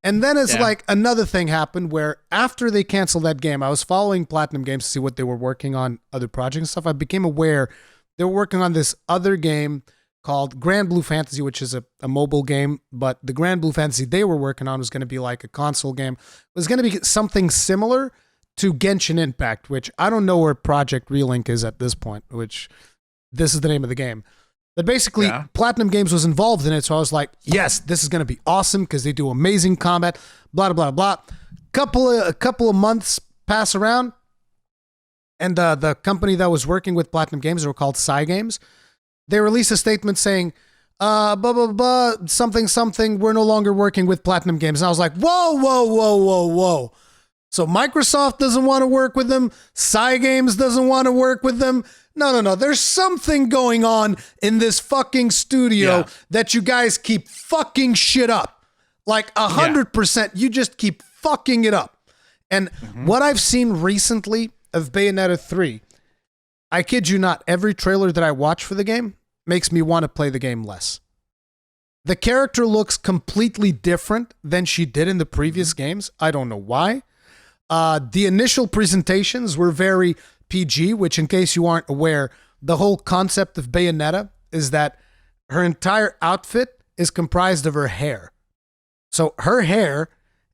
And then it's like another thing happened where after they canceled that game, I was following Platinum Games to see what they were working on, other projects and stuff. I became aware they were working on this other game called Grand Blue Fantasy, which is a mobile game. But the Grand Blue Fantasy they were working on was going to be like a console game. It was going to be something similar to Genshin Impact, which I don't know where Project Relink is at this point, which this is the name of the game. But basically, Platinum Games was involved in it, so I was like, yes, this is going to be awesome because they do amazing combat, blah, blah, blah, blah. A couple of months pass around, and the company that was working with Platinum Games, they were called Cygames, they released a statement saying, blah, blah, blah, something, we're no longer working with Platinum Games. And I was like, whoa. So Microsoft doesn't want to work with them. Cygames doesn't want to work with them. No. There's something going on in this fucking studio that you guys keep fucking shit up. Like 100%. You just keep fucking it up. And what I've seen recently of Bayonetta 3, I kid you not, every trailer that I watch for the game makes me want to play the game less. The character looks completely different than she did in the previous games. I don't know why. The initial presentations were very PG, which, in case you aren't aware, the whole concept of Bayonetta is that her entire outfit is comprised of her hair. So her hair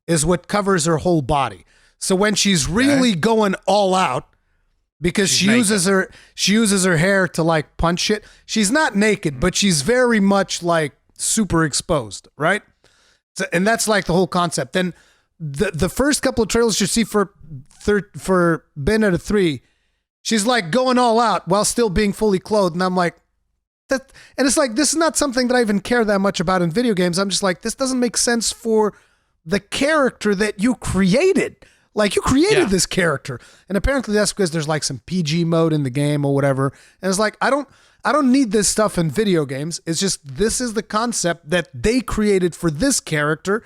is what covers her whole body. So when she's really going all out, because she uses her hair to like punch shit, she's not naked, but she's very much like super exposed, right? So, and that's like the whole concept. Then the first couple of trailers you see for Bayonetta 3, she's like going all out while still being fully clothed. And I'm like, and it's like, this is not something that I even care that much about in video games. I'm just like, this doesn't make sense for the character that you created. Like, you created this character. And apparently that's because there's like some PG mode in the game or whatever. And it's like, I don't need this stuff in video games. It's just, this is the concept that they created for this character.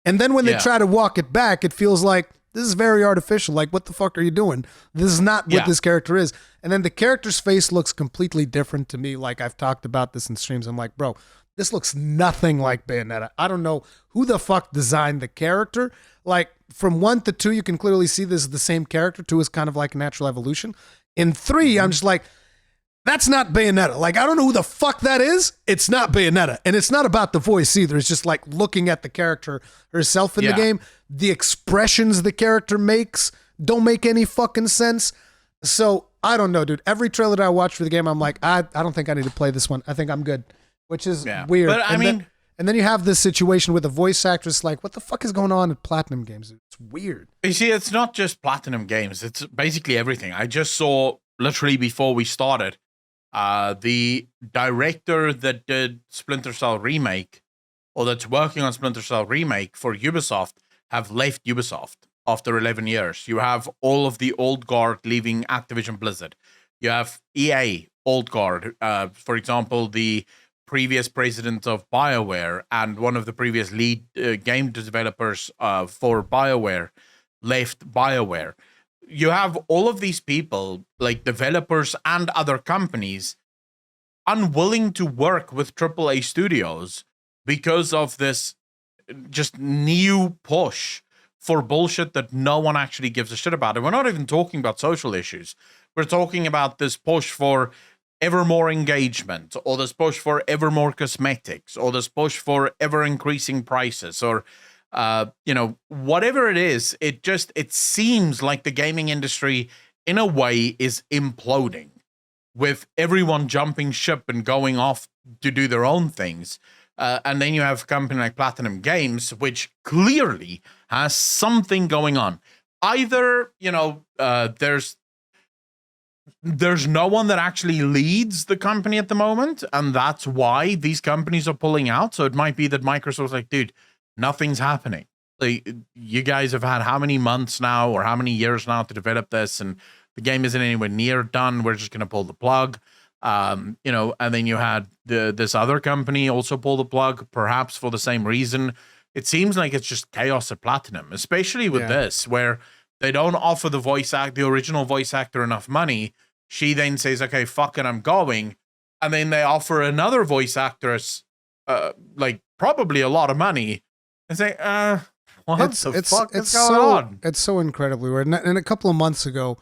And then when they try to walk it back, it feels like, this is very artificial. Like, what the fuck are you doing? This is not what this character is. And then the character's face looks completely different to me. Like, I've talked about this in streams. I'm like, bro, this looks nothing like Bayonetta. I don't know who the fuck designed the character. Like, from 1 to 2, you can clearly see this is the same character. 2 is kind of like a natural evolution. In 3, I'm just like, that's not Bayonetta. Like, I don't know who the fuck that is. It's not Bayonetta. And it's not about the voice either. It's just like looking at the character herself in the game. The expressions the character makes don't make any fucking sense. So, I don't know, dude. Every trailer that I watch for the game, I'm like, I don't think I need to play this one. I think I'm good. Which is weird. But and then you have this situation with a voice actress like, what the fuck is going on at Platinum Games? It's weird. You see, it's not just Platinum Games. It's basically everything. I just saw, literally before we started, the director that did Splinter Cell Remake, or that's working on Splinter Cell Remake for Ubisoft, have left Ubisoft after 11 years. You have all of the old guard leaving Activision Blizzard. You have EA, old guard. For example, the previous president of BioWare and one of the previous lead game developers for BioWare left BioWare. you have all of these people, like developers and other companies, unwilling to work with AAA studios because of this just new push for bullshit that no one actually gives a shit about. And we're not even talking about social issues. We're talking about this push for ever more engagement, or this push for ever more cosmetics, or this push for ever increasing prices, or whatever it is. It seems like the gaming industry in a way is imploding, with everyone jumping ship and going off to do their own things. And then you have a company like Platinum Games, which clearly has something going on. Either, there's no one that actually leads the company at the moment, and that's why these companies are pulling out. So it might be that Microsoft's like, dude, nothing's happening. Like, you guys have had how many months now or how many years now to develop this, and the game isn't anywhere near done. We're just going to pull the plug. And then you had this other company also pull the plug, perhaps for the same reason. It seems like it's just chaos at Platinum, especially with this, where they don't offer the original voice actor enough money. She then says, okay, fuck it, I'm going. And then they offer another voice actress, probably a lot of money, and say, what the fuck is going on? It's so incredibly weird. And a couple of months ago,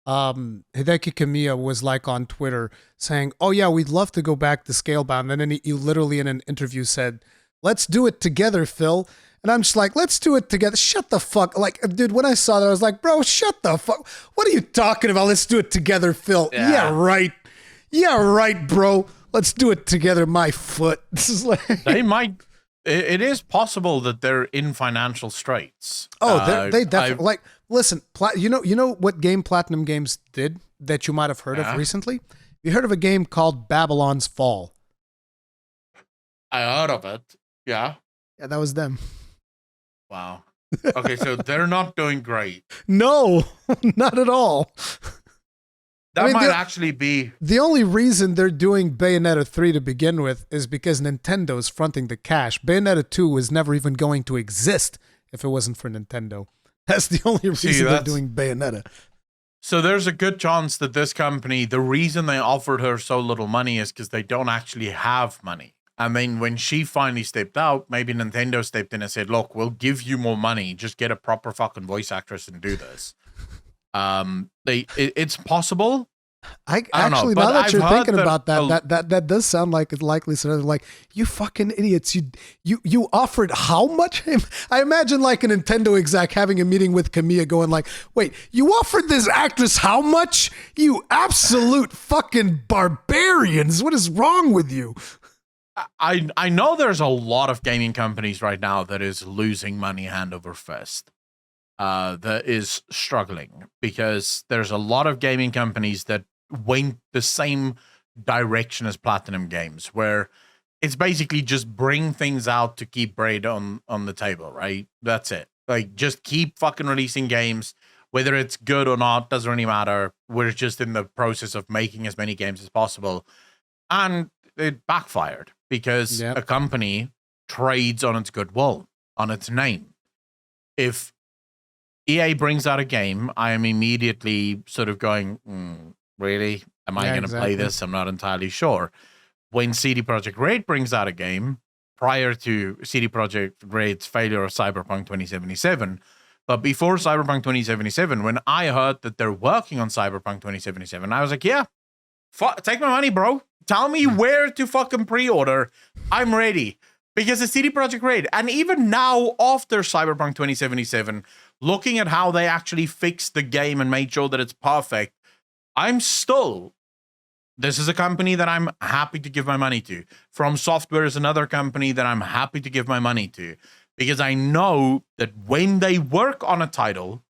Hideki Kamiya was like on Twitter saying, oh yeah, we'd love to go back to Scalebound. And then he literally in an interview said, let's do it together, Phil. And I'm just like, let's do it together. Shut the fuck. Like, dude, when I saw that, I was like, bro, shut the fuck. What are you talking about? Let's do it together, Phil. Yeah right. Yeah, right, bro. Let's do it together, my foot. This is like they might. It is possible that they're in financial straits. Oh, they definitely like. Listen, you know what game Platinum Games did that you might have heard of recently? You heard of a game called Babylon's Fall? I heard of it. Yeah. Yeah, that was them. Wow. Okay, so they're not doing great. No, not at all. That might actually be... The only reason they're doing Bayonetta 3 to begin with is because Nintendo's fronting the cash. Bayonetta 2 was never even going to exist if it wasn't for Nintendo. That's the only reason they're doing Bayonetta. So there's a good chance that this company, the reason they offered her so little money is because they don't actually have money. And then when she finally stepped out, maybe Nintendo stepped in and said, look, we'll give you more money. Just get a proper fucking voice actress and do this. It's possible. I don't know, now that you're thinking about that does sound like it's likely. So like, you fucking idiots, you offered how much? I imagine like a Nintendo exec having a meeting with Kamiya going like, wait, you offered this actress how much? You absolute fucking barbarians. What is wrong with you? I know there's a lot of gaming companies right now that is losing money hand over fist. That is struggling because there's a lot of gaming companies that went the same direction as Platinum Games, where it's basically just bring things out to keep bread on the table, right? That's it. Like, just keep fucking releasing games, whether it's good or not, doesn't really matter. We're just in the process of making as many games as possible. And it backfired because a company trades on its goodwill, on its name. If EA brings out a game, I am immediately sort of going, really? Am I going to play this? I'm not entirely sure. When CD Projekt Red brings out a game, prior to CD Projekt Red's failure of Cyberpunk 2077, but before Cyberpunk 2077, when I heard that they're working on Cyberpunk 2077, I was like, yeah, take my money, bro. Tell me where to fucking pre-order. I'm ready. Because it's CD Projekt Red. And even now, after Cyberpunk 2077, looking at how they actually fixed the game and made sure that it's perfect, this is a company that I'm happy to give my money to. From Software is another company that I'm happy to give my money to. Because I know that when they work on a title,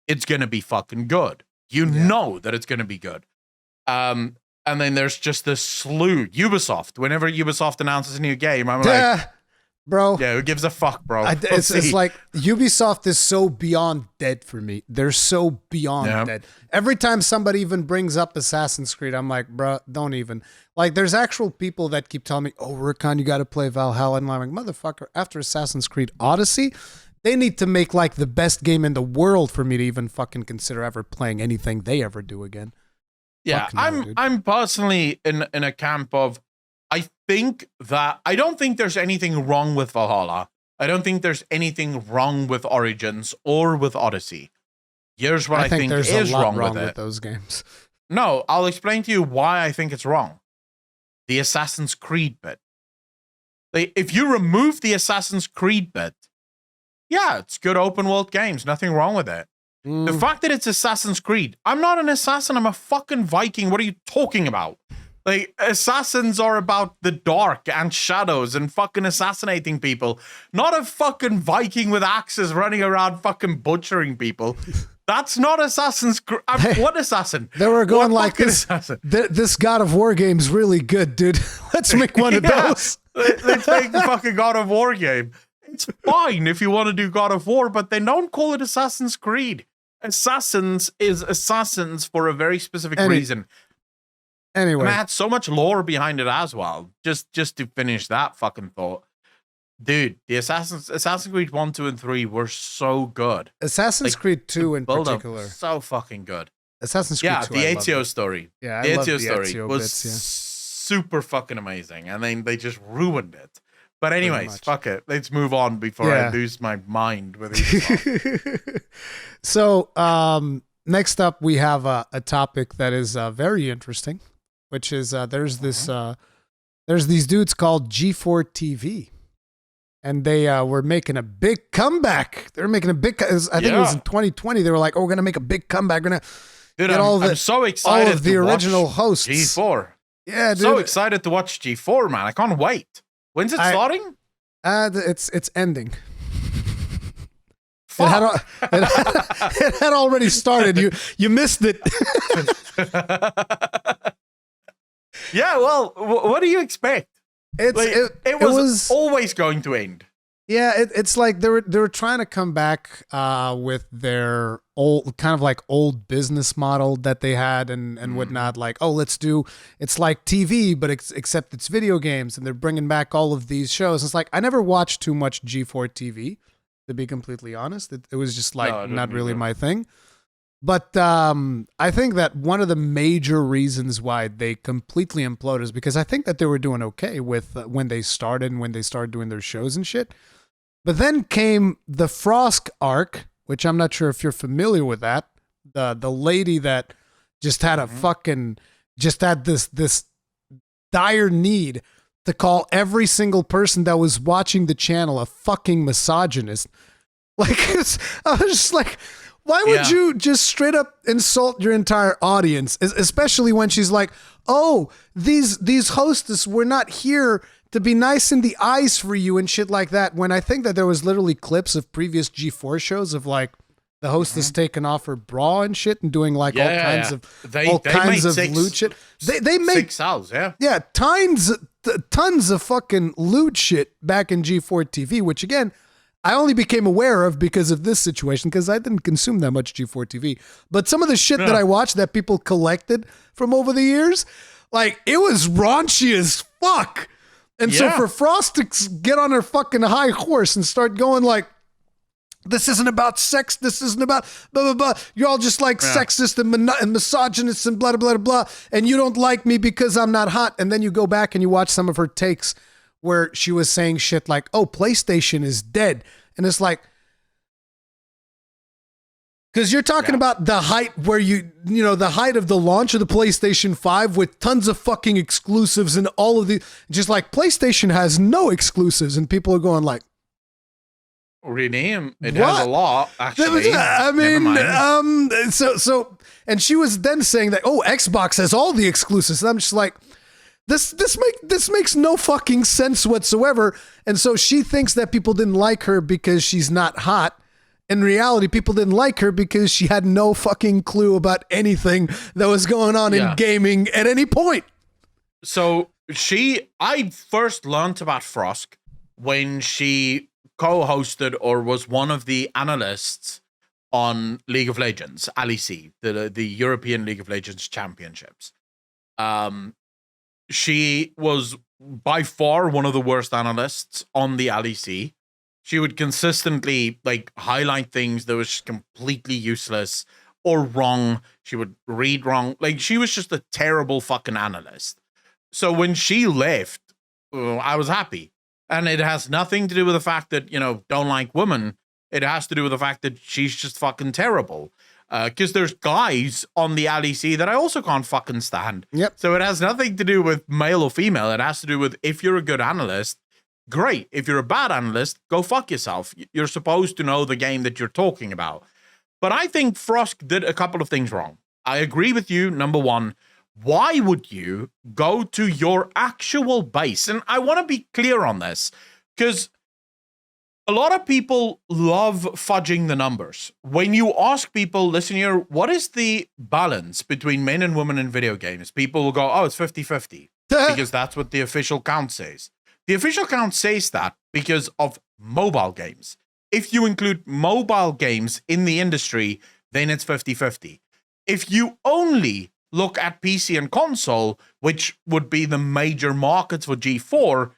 it's going to be fucking good. You know that it's going to be good. And then there's just this slew. Ubisoft. Whenever Ubisoft announces a new game, I'm like, bro. Yeah, who gives a fuck, bro? It's like Ubisoft is so beyond dead for me. They're so beyond dead. Every time somebody even brings up Assassin's Creed, I'm like, bro, don't even. Like, there's actual people that keep telling me, oh, Rurikhan, you got to play Valhalla. And I'm like, motherfucker, after Assassin's Creed Odyssey, They need to make like the best game in the world for me to even fucking consider ever playing anything they ever do again. Yeah, I'm personally in a camp of, I don't think there's anything wrong with Valhalla. I don't think there's anything wrong with Origins or with Odyssey. Here's what I think there's is a lot wrong with those games. No, I'll explain to you why I think it's wrong. The Assassin's Creed bit. If you remove the Assassin's Creed bit, yeah, it's good open world games. Nothing wrong with it. The fact that it's Assassin's Creed, I'm not an assassin. I'm a fucking Viking. What are you talking about? Like, assassins are about the dark and shadows and fucking assassinating people. Not a fucking Viking with axes running around fucking butchering people. That's not Assassin's Creed. What assassin? They were going like this. This God of War game's really good, dude. Let's make one of those. Let's make the fucking God of War game. It's fine if you want to do God of War, but they don't call it Assassin's Creed. Assassins is assassins for a very specific reason. Anyway, and I had so much lore behind it as well. Just to finish that fucking thought, dude. The Assassin's Creed 1, 2, and 3 were so good. Assassin's Creed 2 in particular, so fucking good. Assassin's Creed 2, the Ezio story. Yeah, the Ezio story was super fucking amazing, and then they just ruined it. But anyways, fuck it. Let's move on before I lose my mind with these. So, next up, we have a topic that is very interesting, which is there's these dudes called G4TV, and they were making a big comeback. They're making a big. I think it was in 2020. They were like, "Oh, we're gonna make a big comeback. We're gonna get I'm so excited. All of the original hosts. G4. Yeah, dude. So excited to watch G4, man. I can't wait. When's it starting? It's ending. It had already started. You missed it. Yeah, well, what do you expect? It was always going to end. Yeah, it's like they were trying to come back with their old business model that they had and whatnot. Like, oh, it's like TV, but except it's video games, and they're bringing back all of these shows. It's like I never watched too much G4TV, to be completely honest. It was just like not really my thing. But I think that one of the major reasons why they completely imploded is because I think that they were doing okay with when they started doing their shows and shit. But then came the Frost arc, which I'm not sure if you're familiar with that. The lady that just had this dire need to call every single person that was watching the channel a fucking misogynist. Like, I was just like, why would you just straight up insult your entire audience? Especially when she's like, oh, these hostess were not here to be nice in the eyes for you and shit like that. When I think that there was literally clips of previous G4 shows of like the hostess taking off her bra and shit and doing like all kinds of loot shit. They make 6 hours, tons of fucking loot shit back in G4 TV, which again, I only became aware of because of this situation, because I didn't consume that much G4 TV. But some of the shit that I watched that people collected from over the years, like, it was raunchy as fuck. And so for Frost to get on her fucking high horse and start going like, this isn't about sex, this isn't about blah, blah, blah. You're all just like sexist and misogynist and blah, blah, blah, blah. And you don't like me because I'm not hot. And then you go back and you watch some of her takes where she was saying shit like, oh, PlayStation is dead. And it's like, because you're talking about the height where the height of the launch of the PlayStation 5 with tons of fucking exclusives and all of the, just like PlayStation has no exclusives, and people are going like, rename it has a lot, actually. I mean, so and she was then saying that, oh, Xbox has all the exclusives. And I'm just like, this makes no fucking sense whatsoever. And so she thinks that people didn't like her because she's not hot. In reality, people didn't like her because she had no fucking clue about anything that was going on in gaming at any point. So I first learned about Frost when she co-hosted or was one of the analysts on League of Legends, LEC, the European League of Legends Championships. She was by far one of the worst analysts on the LEC. She would consistently like highlight things that was completely useless or wrong. She would read wrong. Like, she was just a terrible fucking analyst. So when she left, I was happy. And it has nothing to do with the fact that, don't like women. It has to do with the fact that she's just fucking terrible. Because there's guys on the LEC that I also can't fucking stand. Yep. So it has nothing to do with male or female. It has to do with, if you're a good analyst, great. If you're a bad analyst, go fuck yourself. You're supposed to know the game that you're talking about. But I think Frosk did a couple of things wrong. I agree with you. Number one, why would you go to your actual base? And I want to be clear on this, because a lot of people love fudging the numbers. When you ask people, listen here, what is the balance between men and women in video games? People will go, oh, it's 50-50, because that's what the official count says. The official count says that because of mobile games. If you include mobile games in the industry, then it's 50-50. If you only look at PC and console, which would be the major markets for G4,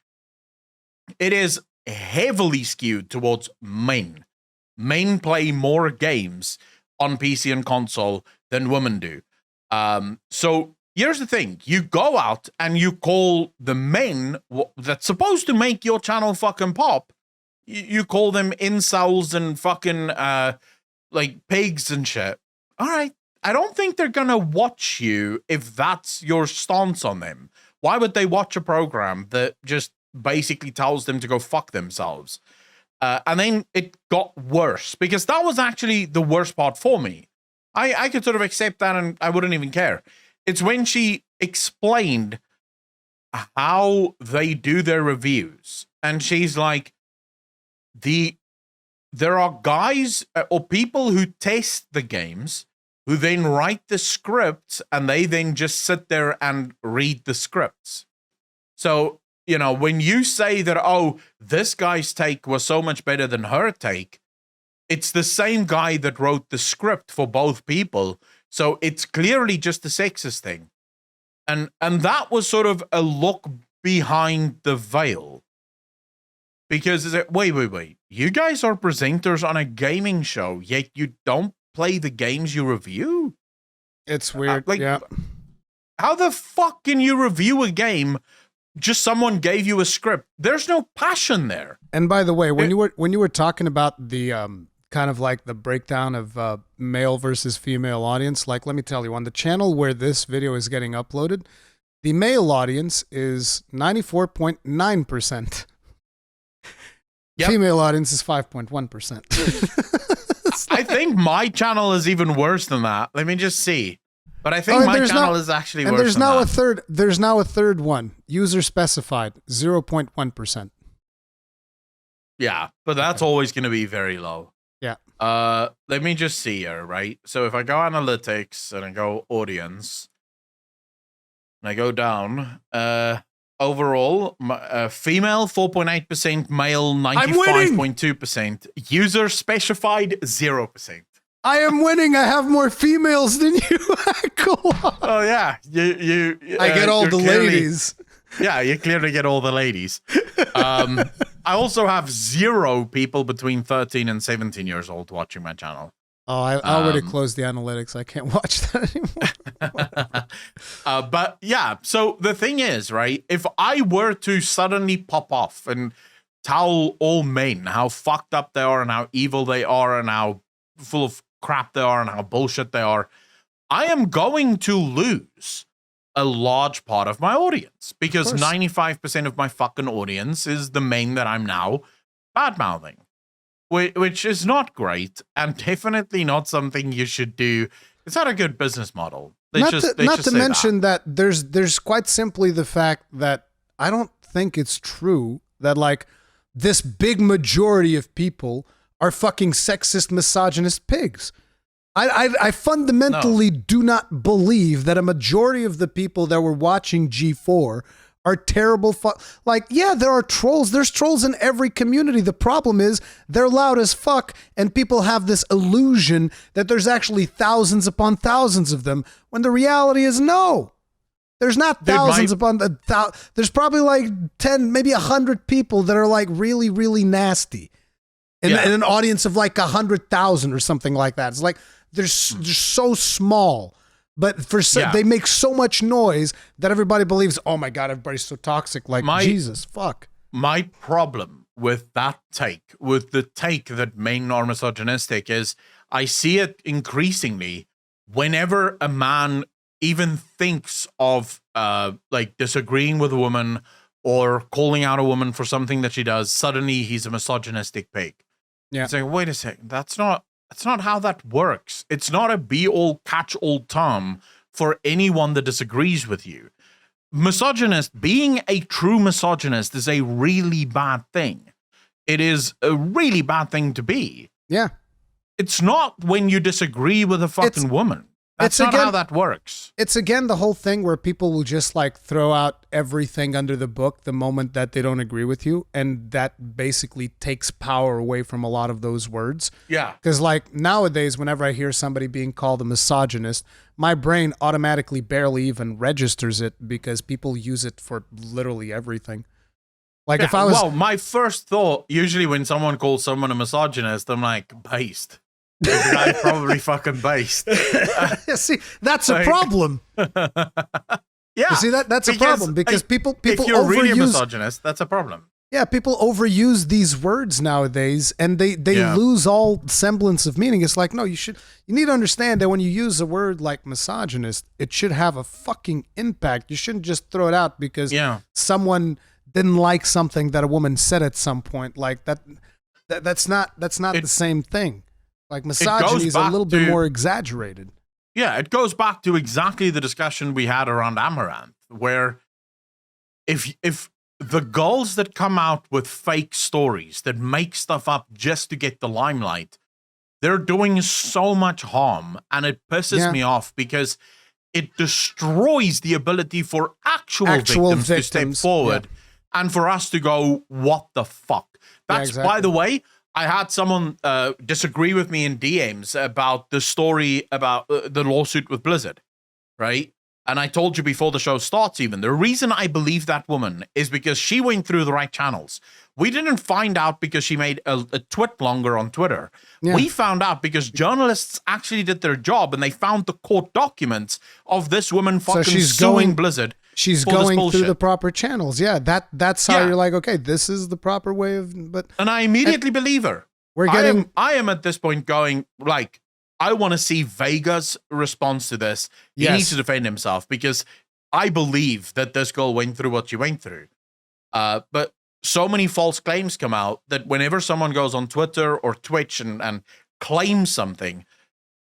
it is heavily skewed towards men. Men play more games on PC and console than women do. So here's the thing. You go out and you call the men that's supposed to make your channel fucking pop, you call them incels and fucking like pigs and shit. All right. I don't think they're going to watch you if that's your stance on them. Why would they watch a program that just basically tells them to go fuck themselves? And then it got worse, because that was actually the worst part for me. I could sort of accept that and I wouldn't even care. It's when she explained how they do their reviews. And she's like, there are guys or people who test the games who then write the scripts, and they then just sit there and read the scripts. So, when you say that, oh, this guy's take was so much better than her take, it's the same guy that wrote the script for both people. So it's clearly just a sexist thing. And that was sort of a look behind the veil. Because, wait. You guys are presenters on a gaming show, yet you don't play the games you review? It's weird. Yeah. How the fuck can you review a game? Just someone gave you a script. There's no passion there. And by the way, when you were talking about the kind of like the breakdown of male versus female audience, like, let me tell you, on the channel where this video is getting uploaded, the male audience is 94.9%. Yep. Female audience is 5.1%. I think my channel is even worse than that. Let me just see. But I think my channel is actually worse than that. There's now a third one. User specified, 0.1%. Yeah, but that's always going to be very low. Yeah. Let me just see here, right? So if I go analytics and I go audience, and I go down, overall, female 4.8%, male 95.2%, user specified 0%. I am winning. I have more females than you. Accolonn. Oh yeah, you. I get all the ladies. Yeah, you clearly get all the ladies. I also have 0 people between 13 and 17 years old watching my channel. Oh, I already closed the analytics. I can't watch that anymore. But yeah, so the thing is, right, if I were to suddenly pop off and tell all men how fucked up they are and how evil they are and how full of crap they are and how bullshit they are, I am going to lose a large part of my audience, because 95% of my fucking audience is the men that I'm now bad-mouthing. Which is not great, and definitely not something you should do. It's not a good business model. Not to mention that there's quite simply the fact that I don't think it's true that like this big majority of people are fucking sexist, misogynist pigs. I fundamentally do not believe that a majority of the people that were watching G4 are terrible. Like, yeah, there are trolls. There's trolls in every community. The problem is they're loud as fuck, and people have this illusion that there's actually thousands upon thousands of them, when the reality is no. There's not thousands upon the there's probably like 10, maybe 100 people that are like really, really nasty. in an audience of like 100,000 or something like that. It's like they're so small, but they make so much noise that everybody believes, oh my God, everybody's so toxic. Like, Jesus, fuck. My problem with that take, with the take that men are misogynistic, is I see it increasingly whenever a man even thinks of like disagreeing with a woman or calling out a woman for something that she does, suddenly he's a misogynistic pig. Yeah. It's like, wait a second, that's not how that works. It's not a be-all, catch-all term for anyone that disagrees with you. Being a true misogynist is a really bad thing. It is a really bad thing to be. Yeah. It's not when you disagree with a fucking woman. That's not how that works. It's again the whole thing where people will just like throw out everything under the book the moment that they don't agree with you, and that basically takes power away from a lot of those words. Yeah. Because like nowadays, whenever I hear somebody being called a misogynist, my brain automatically barely even registers it because people use it for literally everything. Like if I was... Well, my first thought, usually when someone calls someone a misogynist, I'm like, based. I'm probably fucking based. See, that's a problem. Yeah. You see, that's a problem because people if you're really a overuse... misogynist, that's a problem. Yeah, people overuse these words nowadays, and they lose all semblance of meaning. It's like, no, you need to understand that when you use a word like misogynist, it should have a fucking impact. You shouldn't just throw it out because someone didn't like something that a woman said at some point. Like that's not the same thing. Like misogyny is a little bit more exaggerated. Yeah, it goes back to exactly the discussion we had around Amouranth, where if the girls that come out with fake stories that make stuff up just to get the limelight, they're doing so much harm, and it pisses me off because it destroys the ability for actual victims to step forward and for us to go, what the fuck? That's, by the way, I had someone disagree with me in DMs about the story about the lawsuit with Blizzard, right? And I told you before the show starts even, the reason I believe that woman is because she went through the right channels. We didn't find out because she made a twit longer on Twitter. Yeah. We found out because journalists actually did their job and they found the court documents of this woman fucking suing Blizzard. She's going through the proper channels. Yeah, that's how you're like, okay, this is the proper way of... And I immediately believe her. I am at this point going, like, I want to see Vega's response to this. He needs to defend himself because I believe that this girl went through what she went through. But so many false claims come out that whenever someone goes on Twitter or Twitch and claims something,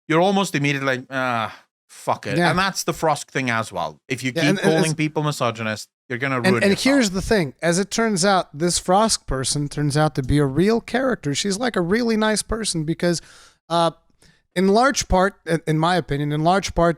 you're almost immediately like, fuck it. Yeah. And that's the Frosk thing as well. If you keep calling people misogynist, you're going to ruin it. And here's the thing. As it turns out, this Frosk person turns out to be a real character. She's like a really nice person because... in large part, in my opinion,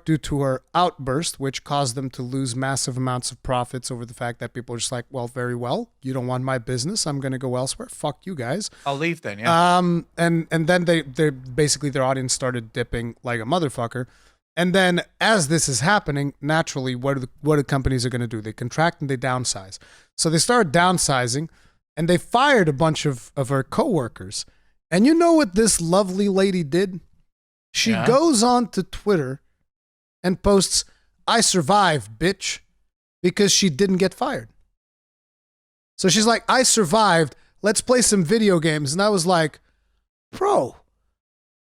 due to her outburst, which caused them to lose massive amounts of profits over the fact that people are just like, well, very well, you don't want my business, I'm going to go elsewhere. Fuck you guys. I'll leave then, yeah. And then they basically their audience started dipping like a motherfucker. And then as this is happening, naturally, what do companies are going to do? They contract and they downsize. So they started downsizing and they fired a bunch of her coworkers. And you know what this lovely lady did? She goes on to Twitter and posts, I survived, bitch, because she didn't get fired. So she's like, I survived. Let's play some video games. And I was like, bro.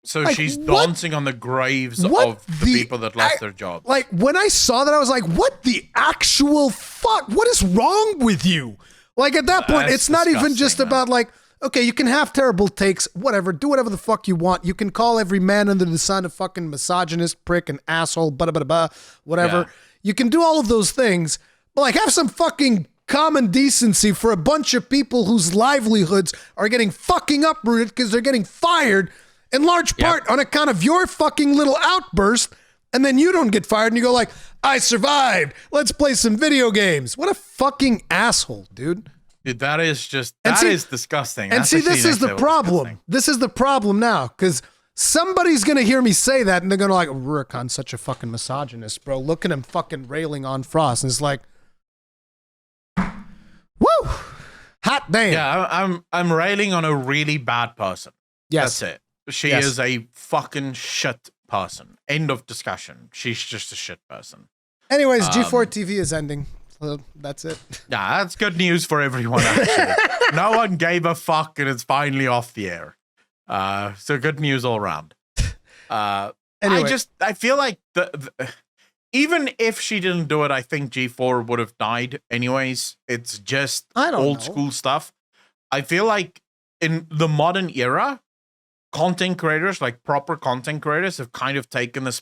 So like, she's dancing on the graves of the people that lost their jobs. Like, when I saw that, I was like, what the actual fuck? What is wrong with you? Like, at that point, it's not even just about like, okay, you can have terrible takes, whatever, do whatever the fuck you want. You can call every man under the sun a fucking misogynist, prick, an asshole, whatever. Yeah. You can do all of those things, but like have some fucking common decency for a bunch of people whose livelihoods are getting fucking uprooted because they're getting fired in large part on account of your fucking little outburst, and then you don't get fired and you go like, I survived, let's play some video games. What a fucking asshole, dude. Dude, that is disgusting. And see, this is the problem. Disgusting. This is the problem now, because somebody's going to hear me say that, and they're going to like, Rurikhan's such a fucking misogynist, bro. Look at him fucking railing on Frost. And it's like, woo! Hot damn. Yeah, I'm railing on a really bad person. Yes. That's it. She is a fucking shit person. End of discussion. She's just a shit person. Anyways, G4TV is ending. So that's it. Yeah, that's good news for everyone, actually. No one gave a fuck and it's finally off the air. So good news all around. Anyway. I feel like even if she didn't do it, I think G4 would have died anyways. It's just old school stuff. I feel like in the modern era, content creators, like proper content creators, have kind of taken the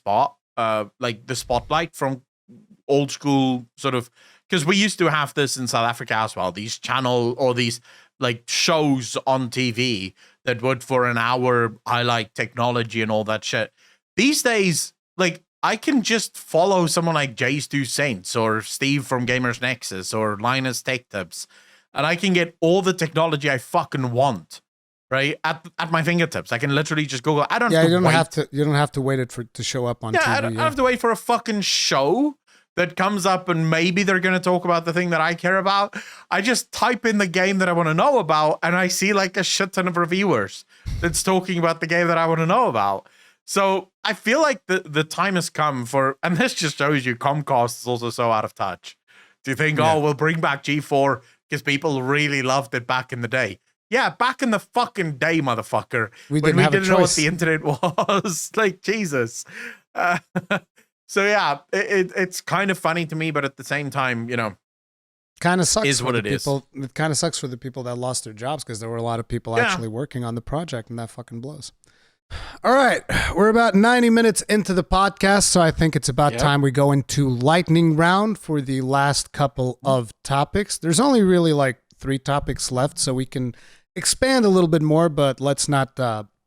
spotlight from old school sort of, because we used to have this in South Africa as well, these channel or these like shows on TV that would for an hour highlight technology and all that shit. These days, like, I can just follow someone like Jay's 2 Saints or Steve from Gamers Nexus or Linus Tech Tips, and I can get all the technology I fucking want, right, at my fingertips. I can literally just Google. I don't. Yeah, have you to don't wait. have to. You don't have to wait it to show up on TV. I don't have to wait for a fucking show that comes up and maybe they're going to talk about the thing that I care about. I just type in the game that I want to know about, and I see like a shit ton of reviewers that's talking about the game that I want to know about. So I feel like the time has come for, and this just shows you Comcast is also so out of touch. Do you think, we'll bring back G4 because people really loved it back in the day? Yeah, back in the fucking day, motherfucker. We didn't know what the internet was. Like, Jesus. So yeah, it's kind of funny to me, but at the same time, you know, kind of sucks. Is what it is. It kind of sucks for the people that lost their jobs because there were a lot of people actually working on the project, and that fucking blows. All right, we're about 90 minutes into the podcast, so I think it's about time we go into lightning round for the last couple of topics. There's only really like 3 topics left, so we can expand a little bit more, but let's not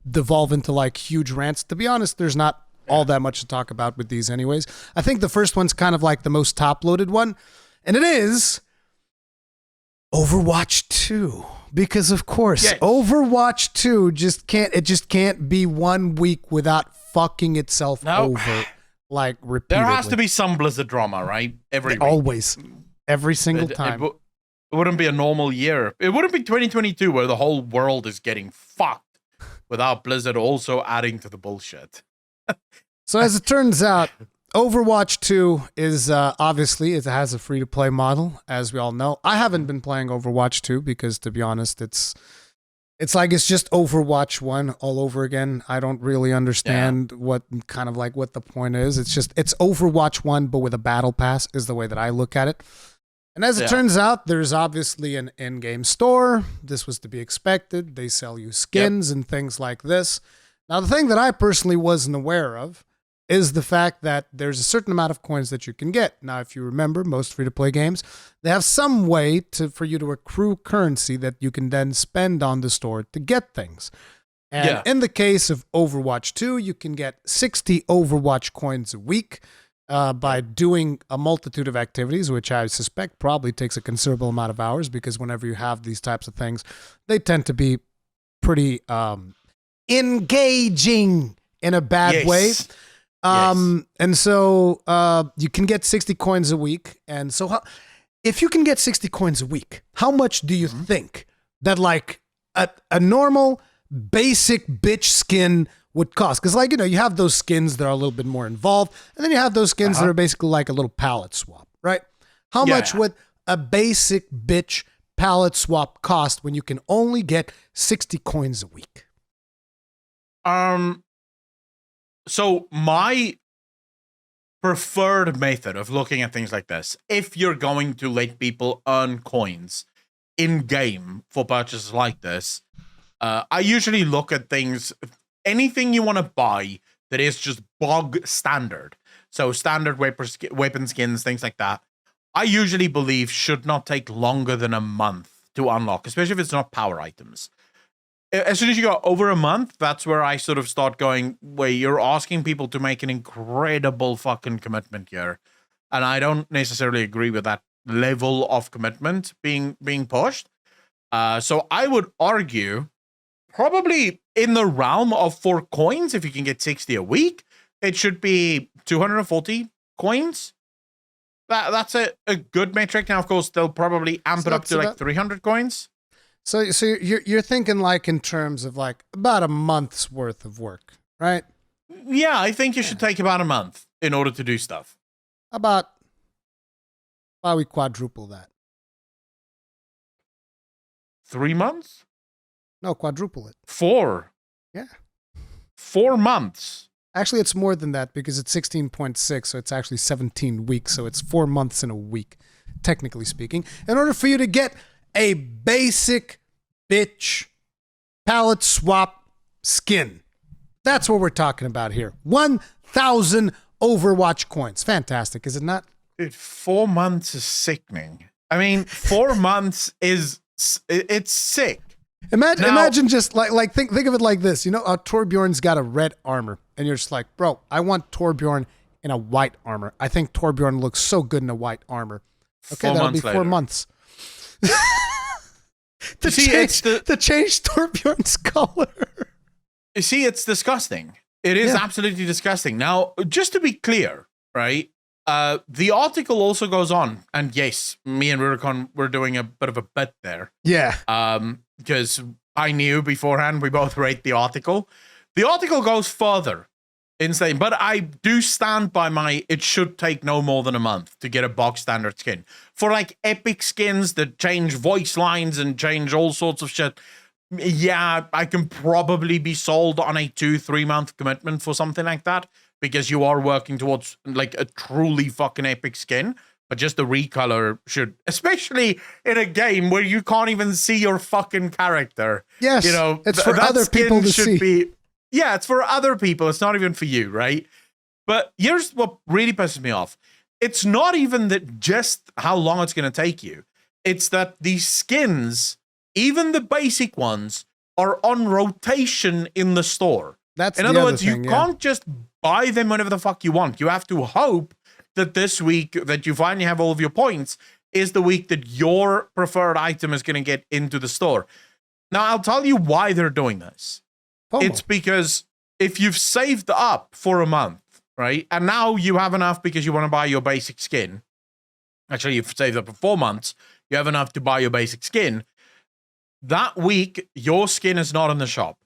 devolve into like huge rants. To be honest, there's not all that much to talk about with these anyways. I think the first one's kind of like the most top-loaded one, and it is Overwatch 2. Because of course, Overwatch 2 just can't be 1 week without fucking itself over like repeatedly. There has to be some Blizzard drama, right? Every week. Always. Every single time. It wouldn't be a normal year. It wouldn't be 2022 where the whole world is getting fucked without Blizzard also adding to the bullshit. So as it turns out, Overwatch 2 is obviously, it has a free-to-play model, as we all know. I haven't been playing Overwatch 2 because, to be honest, it's like it's just Overwatch 1 all over again. I don't really understand what the point is. It's Overwatch 1, but with a battle pass is the way that I look at it. And as it turns out, there's obviously an in-game store. This was to be expected. They sell you skins and things like this. Now, the thing that I personally wasn't aware of is the fact that there's a certain amount of coins that you can get. Now, if you remember, most free-to-play games, they have some way for you to accrue currency that you can then spend on the store to get things. And in the case of Overwatch 2, you can get 60 Overwatch coins a week by doing a multitude of activities, which I suspect probably takes a considerable amount of hours, because whenever you have these types of things, they tend to be pretty engaging in a bad way. And so you can get 60 coins a week. And so if you can get 60 coins a week, how much do you think that like a normal basic bitch skin would cost? Because like, you know, you have those skins that are a little bit more involved, and then you have those skins that are basically like a little palette swap, right? How much would a basic bitch palette swap cost when you can only get 60 coins a week? So my preferred method of looking at things like this, if you're going to let people earn coins in-game for purchases like this, I usually look at things, anything you want to buy that is just bog standard. So standard weapon skins, things like that, I usually believe should not take longer than a month to unlock, especially if it's not power items. As soon as you go over a month, that's where I sort of start going, where you're asking people to make an incredible fucking commitment here. And I don't necessarily agree with that level of commitment being pushed. So I would argue probably in the realm of 4 coins, if you can get 60 a week, it should be 240 coins. That's a good metric. Now, of course, they'll probably amp it up to like 300 coins. So you're thinking like in terms of like about a month's worth of work, right? Yeah, I think you should take about a month in order to do stuff. About we quadruple that. 3 months? No, quadruple it. 4. Yeah. 4 months. Actually, it's more than that because it's 16.6, so it's actually 17 weeks. So it's 4 months in a week, technically speaking, in order for you to get a basic bitch palette swap skin. That's what we're talking about here. 1,000 Overwatch coins. Fantastic, is it not? Dude, 4 months is sickening. I mean, 4 months is, it's sick. Imagine just like think of it like this. You know, Torbjorn's got a red armor, and you're just like, bro, I want Torbjorn in a white armor. I think Torbjorn looks so good in a white armor. Okay, that'll be 4 months. to change Torbjorn's color. You see, it's disgusting. It is absolutely disgusting. Now, just to be clear, right? The article also goes on, and yes, me and Rurikhan were doing a bit of a bit there. Yeah. Because I knew beforehand we both read the article. The article goes further in saying, but I do stand by my, it should take no more than a month to get a box standard skin. For like epic skins that change voice lines and change all sorts of shit, yeah, I can probably be sold on a 2-3 month commitment for something like that, because you are working towards like a truly fucking epic skin. But just the recolor should, especially in a game where you can't even see your fucking character. Yes, you know, it's for other people to see. Yeah, it's for other people. It's not even for you, right? But here's what really pisses me off. It's not even that just how long it's going to take you. It's that these skins, even the basic ones, are on rotation in the store. That's in other words, you can't just buy them whenever the fuck you want. You have to hope that this week that you finally have all of your points is the week that your preferred item is going to get into the store. Now, I'll tell you why they're doing this. FOMO. It's because if you've saved up for a month, right, and now you have enough because you want to buy your basic skin. Actually, you've saved up for 4 months. You have enough to buy your basic skin. That week, your skin is not in the shop.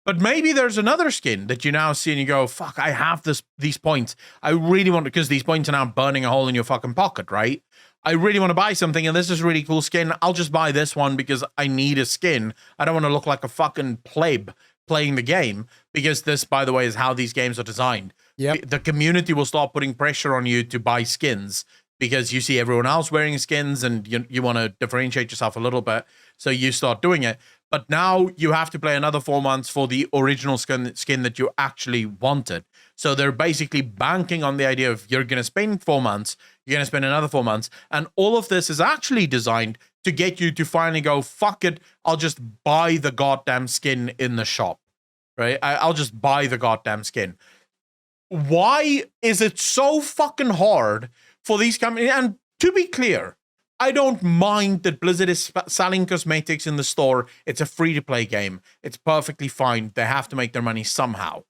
But maybe there's another skin that you now see and you go, fuck, I have these points. I really want to, because these points are now burning a hole in your fucking pocket, right? I really want to buy something, and this is a really cool skin. I'll just buy this one because I need a skin. I don't want to look like a fucking pleb playing the game, because this, by the way, is how these games are designed. Yep. The community will start putting pressure on you to buy skins because you see everyone else wearing skins and you want to differentiate yourself a little bit. So you start doing it. But now you have to play another 4 months for the original skin that you actually wanted. So they're basically banking on the idea of you're going to spend 4 months, you're going to spend another 4 months. And all of this is actually designed to get you to finally go, fuck it, I'll just buy the goddamn skin in the shop, right? I'll just buy the goddamn skin. Why is it so fucking hard for these companies? And to be clear, I don't mind that Blizzard is selling cosmetics in the store. It's a free-to-play game. It's perfectly fine. They have to make their money somehow.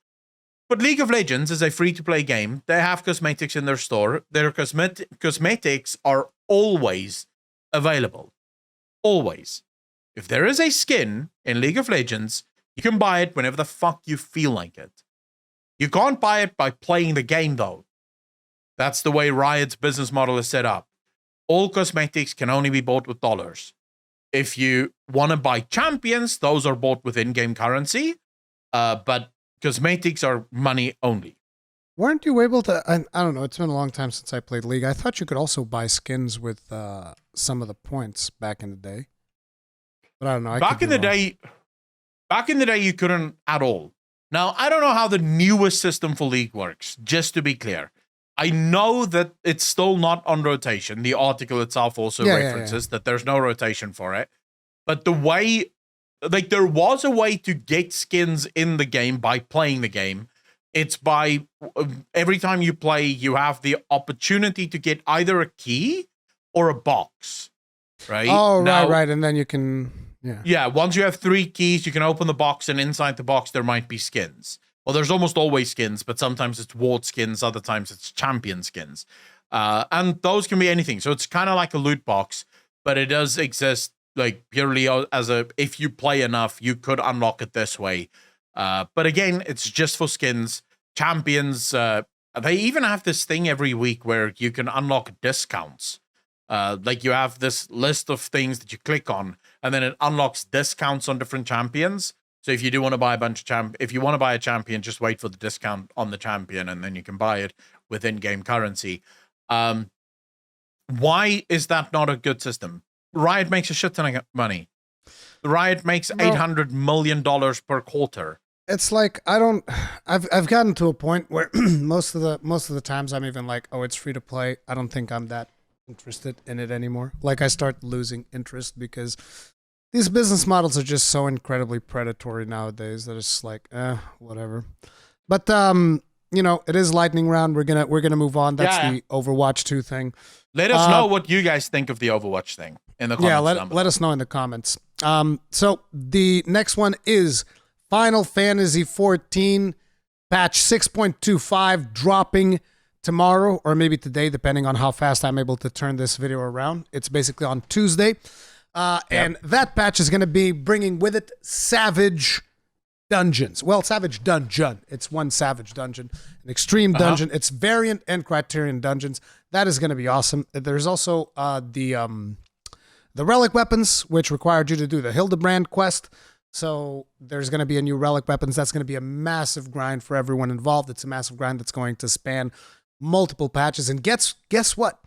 But League of Legends is a free-to-play game. They have cosmetics in their store. Their cosmetics are always available. Always. If there is a skin in League of Legends, you can buy it whenever the fuck you feel like it. You can't buy it by playing the game, though. That's the way Riot's business model is set up. All cosmetics can only be bought with dollars. If you want to buy champions, those are bought with in-game currency. But cosmetics are money only. Weren't you able to, I don't know, it's been a long time since I played League. I thought you could also buy skins with some of the points back in the day. But I don't know. Back in the day, you couldn't at all. Now, I don't know how the newest system for League works, just to be clear. I know that it's still not on rotation. The article itself also references that there's no rotation for it. But the way, like, there was a way to get skins in the game by playing the game. It's by, every time you play, you have the opportunity to get either a key or a box, right? Oh, right. And then you can, Yeah, once you have 3 keys, you can open the box, and inside the box, there might be skins. Well, there's almost always skins, but sometimes it's ward skins, other times it's champion skins. And those can be anything. So it's kind of like a loot box, but it does exist like purely as a, if you play enough, you could unlock it this way. But again, it's just for skins. Champions, they even have this thing every week where you can unlock discounts. Like you have this list of things that you click on, and then it unlocks discounts on different champions. So if you do want to buy a bunch of if you want to buy a champion, just wait for the discount on the champion, and then you can buy it with in-game currency. Why is that not a good system? Riot makes a shit ton of money. Riot makes $800 million per quarter. It's like I've gotten to a point where most of the times I'm even like, oh, it's free to play. I don't think I'm that interested in it anymore. Like I start losing interest because these business models are just so incredibly predatory nowadays that it's like, whatever. But it is lightning round. We're gonna move on. That's the Overwatch 2 thing. Let us know what you guys think of the Overwatch thing in the comments. Yeah, let us know in the comments. So the next one is Final Fantasy 14 patch 6.25 dropping tomorrow or maybe today, depending on how fast I'm able to turn this video around. It's basically on Tuesday. And that patch is going to be bringing with it Savage Dungeons. Well, Savage Dungeon. It's one Savage Dungeon. An Extreme Dungeon. It's Variant and Criterion Dungeons. That is going to be awesome. There's also the Relic Weapons, which required you to do the Hildebrand quest. So there's going to be a new Relic Weapons. That's going to be a massive grind for everyone involved. It's a massive grind that's going to span multiple patches. And guess what?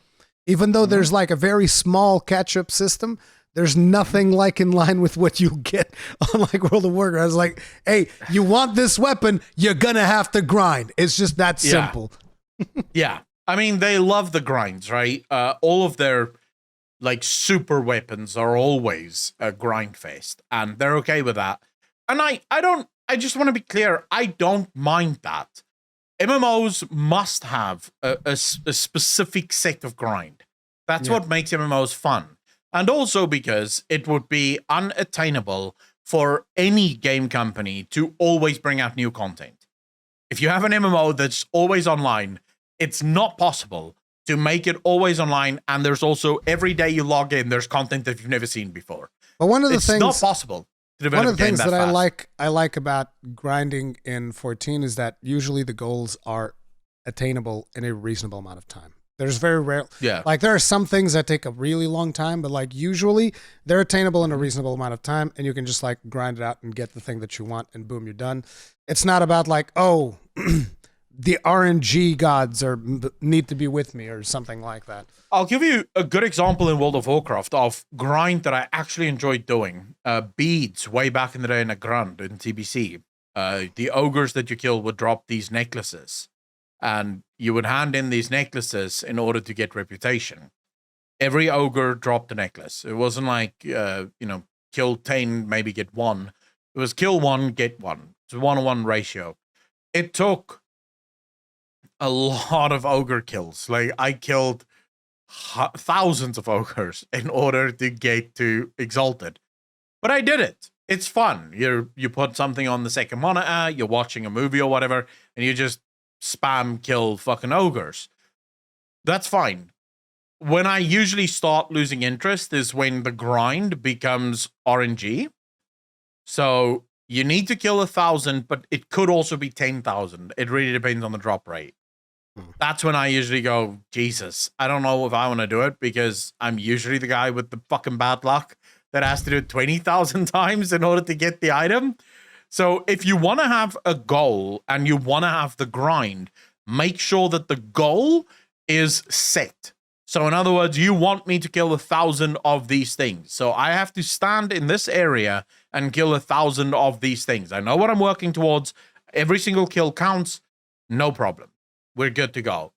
Even though there's like a very small catch-up system, there's nothing like in line with what you get on like World of Warcraft. I was like, hey, you want this weapon, you're going to have to grind. It's just that simple. Yeah. I mean, they love the grinds, right? All of their like super weapons are always a grind fest, and they're okay with that. And I just want to be clear, I don't mind that. MMOs must have a specific set of grind. That's what makes MMOs fun. And also because it would be unattainable for any game company to always bring out new content. If you have an MMO that's always online, it's not possible to make it always online. And there's also every day you log in, there's content that you've never seen before. But one of the things, it's not possible to develop one of the things that fast. I like about grinding in 14 is that usually the goals are attainable in a reasonable amount of time. There's very rare, like there are some things that take a really long time, but like usually they're attainable in a reasonable amount of time, and you can just like grind it out and get the thing that you want, and boom, you're done. It's not about like, oh, the RNG gods need to be with me or something like that. I'll give you a good example in World of Warcraft of grind that I actually enjoyed doing. Beads way back in the day in a Grund in TBC. The ogres that you kill would drop these necklaces. And you would hand in these necklaces in order to get reputation. Every ogre dropped a necklace. It wasn't like, kill 10, maybe get 1. It was kill 1, get 1. It's a 1-to-1 ratio. It took a lot of ogre kills. Like, I killed thousands of ogres in order to get to Exalted. But I did it. It's fun. You put something on the second monitor, you're watching a movie or whatever, and you just spam kill fucking ogres. That's fine. When I usually start losing interest is when the grind becomes RNG. So you need to kill 1,000, but it could also be 10,000. It really depends on the drop rate. That's when I usually go, Jesus, I don't know if I want to do it because I'm usually the guy with the fucking bad luck that has to do it 20,000 times in order to get the item. So if you want to have a goal and you want to have the grind, make sure that the goal is set. So in other words, you want me to kill 1,000 of these things. So I have to stand in this area and kill 1,000 of these things. I know what I'm working towards. Every single kill counts. No problem. We're good to go.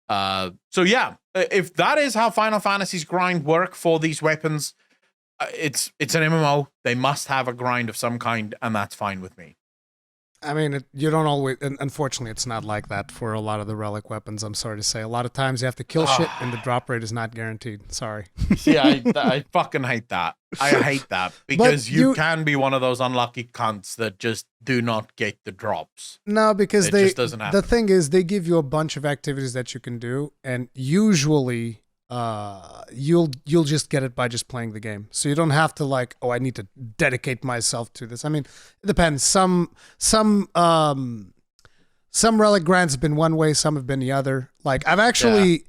So yeah, if that is how Final Fantasy's grind work for these weapons, it's an MMO. They must have a grind of some kind, and that's fine with me. I mean, you don't always... Unfortunately, it's not like that for a lot of the relic weapons, I'm sorry to say. A lot of times you have to kill shit, and the drop rate is not guaranteed. Sorry. See, I fucking hate that. I hate that. Because you can be one of those unlucky cunts that just do not get the drops. No, because it just doesn't happen. The thing is, they give you a bunch of activities that you can do, and usually... you'll just get it by just playing the game. So you don't have to like, oh, I need to dedicate myself to this. I mean, it depends. Some relic grants have been one way, some have been the other. Like I've actually,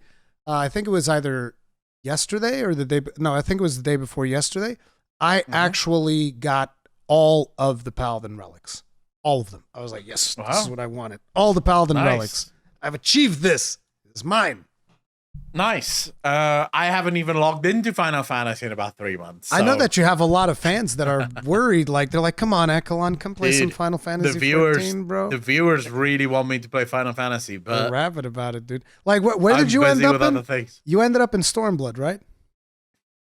I think it was either yesterday or the day. No, I think it was the day before yesterday. I actually got all of the Paladin relics, all of them. I was like, yes, this is what I wanted. All the Paladin relics. I've achieved this. It's mine. Nice. I haven't even logged into Final Fantasy in about 3 months. So. I know that you have a lot of fans that are worried. Like they're like, "Come on, Accolonn, come play some Final Fantasy 14, bro." The viewers really want me to play Final Fantasy, but they're rabid about it, dude. Like, where did you end up in? Other things. You ended up in Stormblood, right?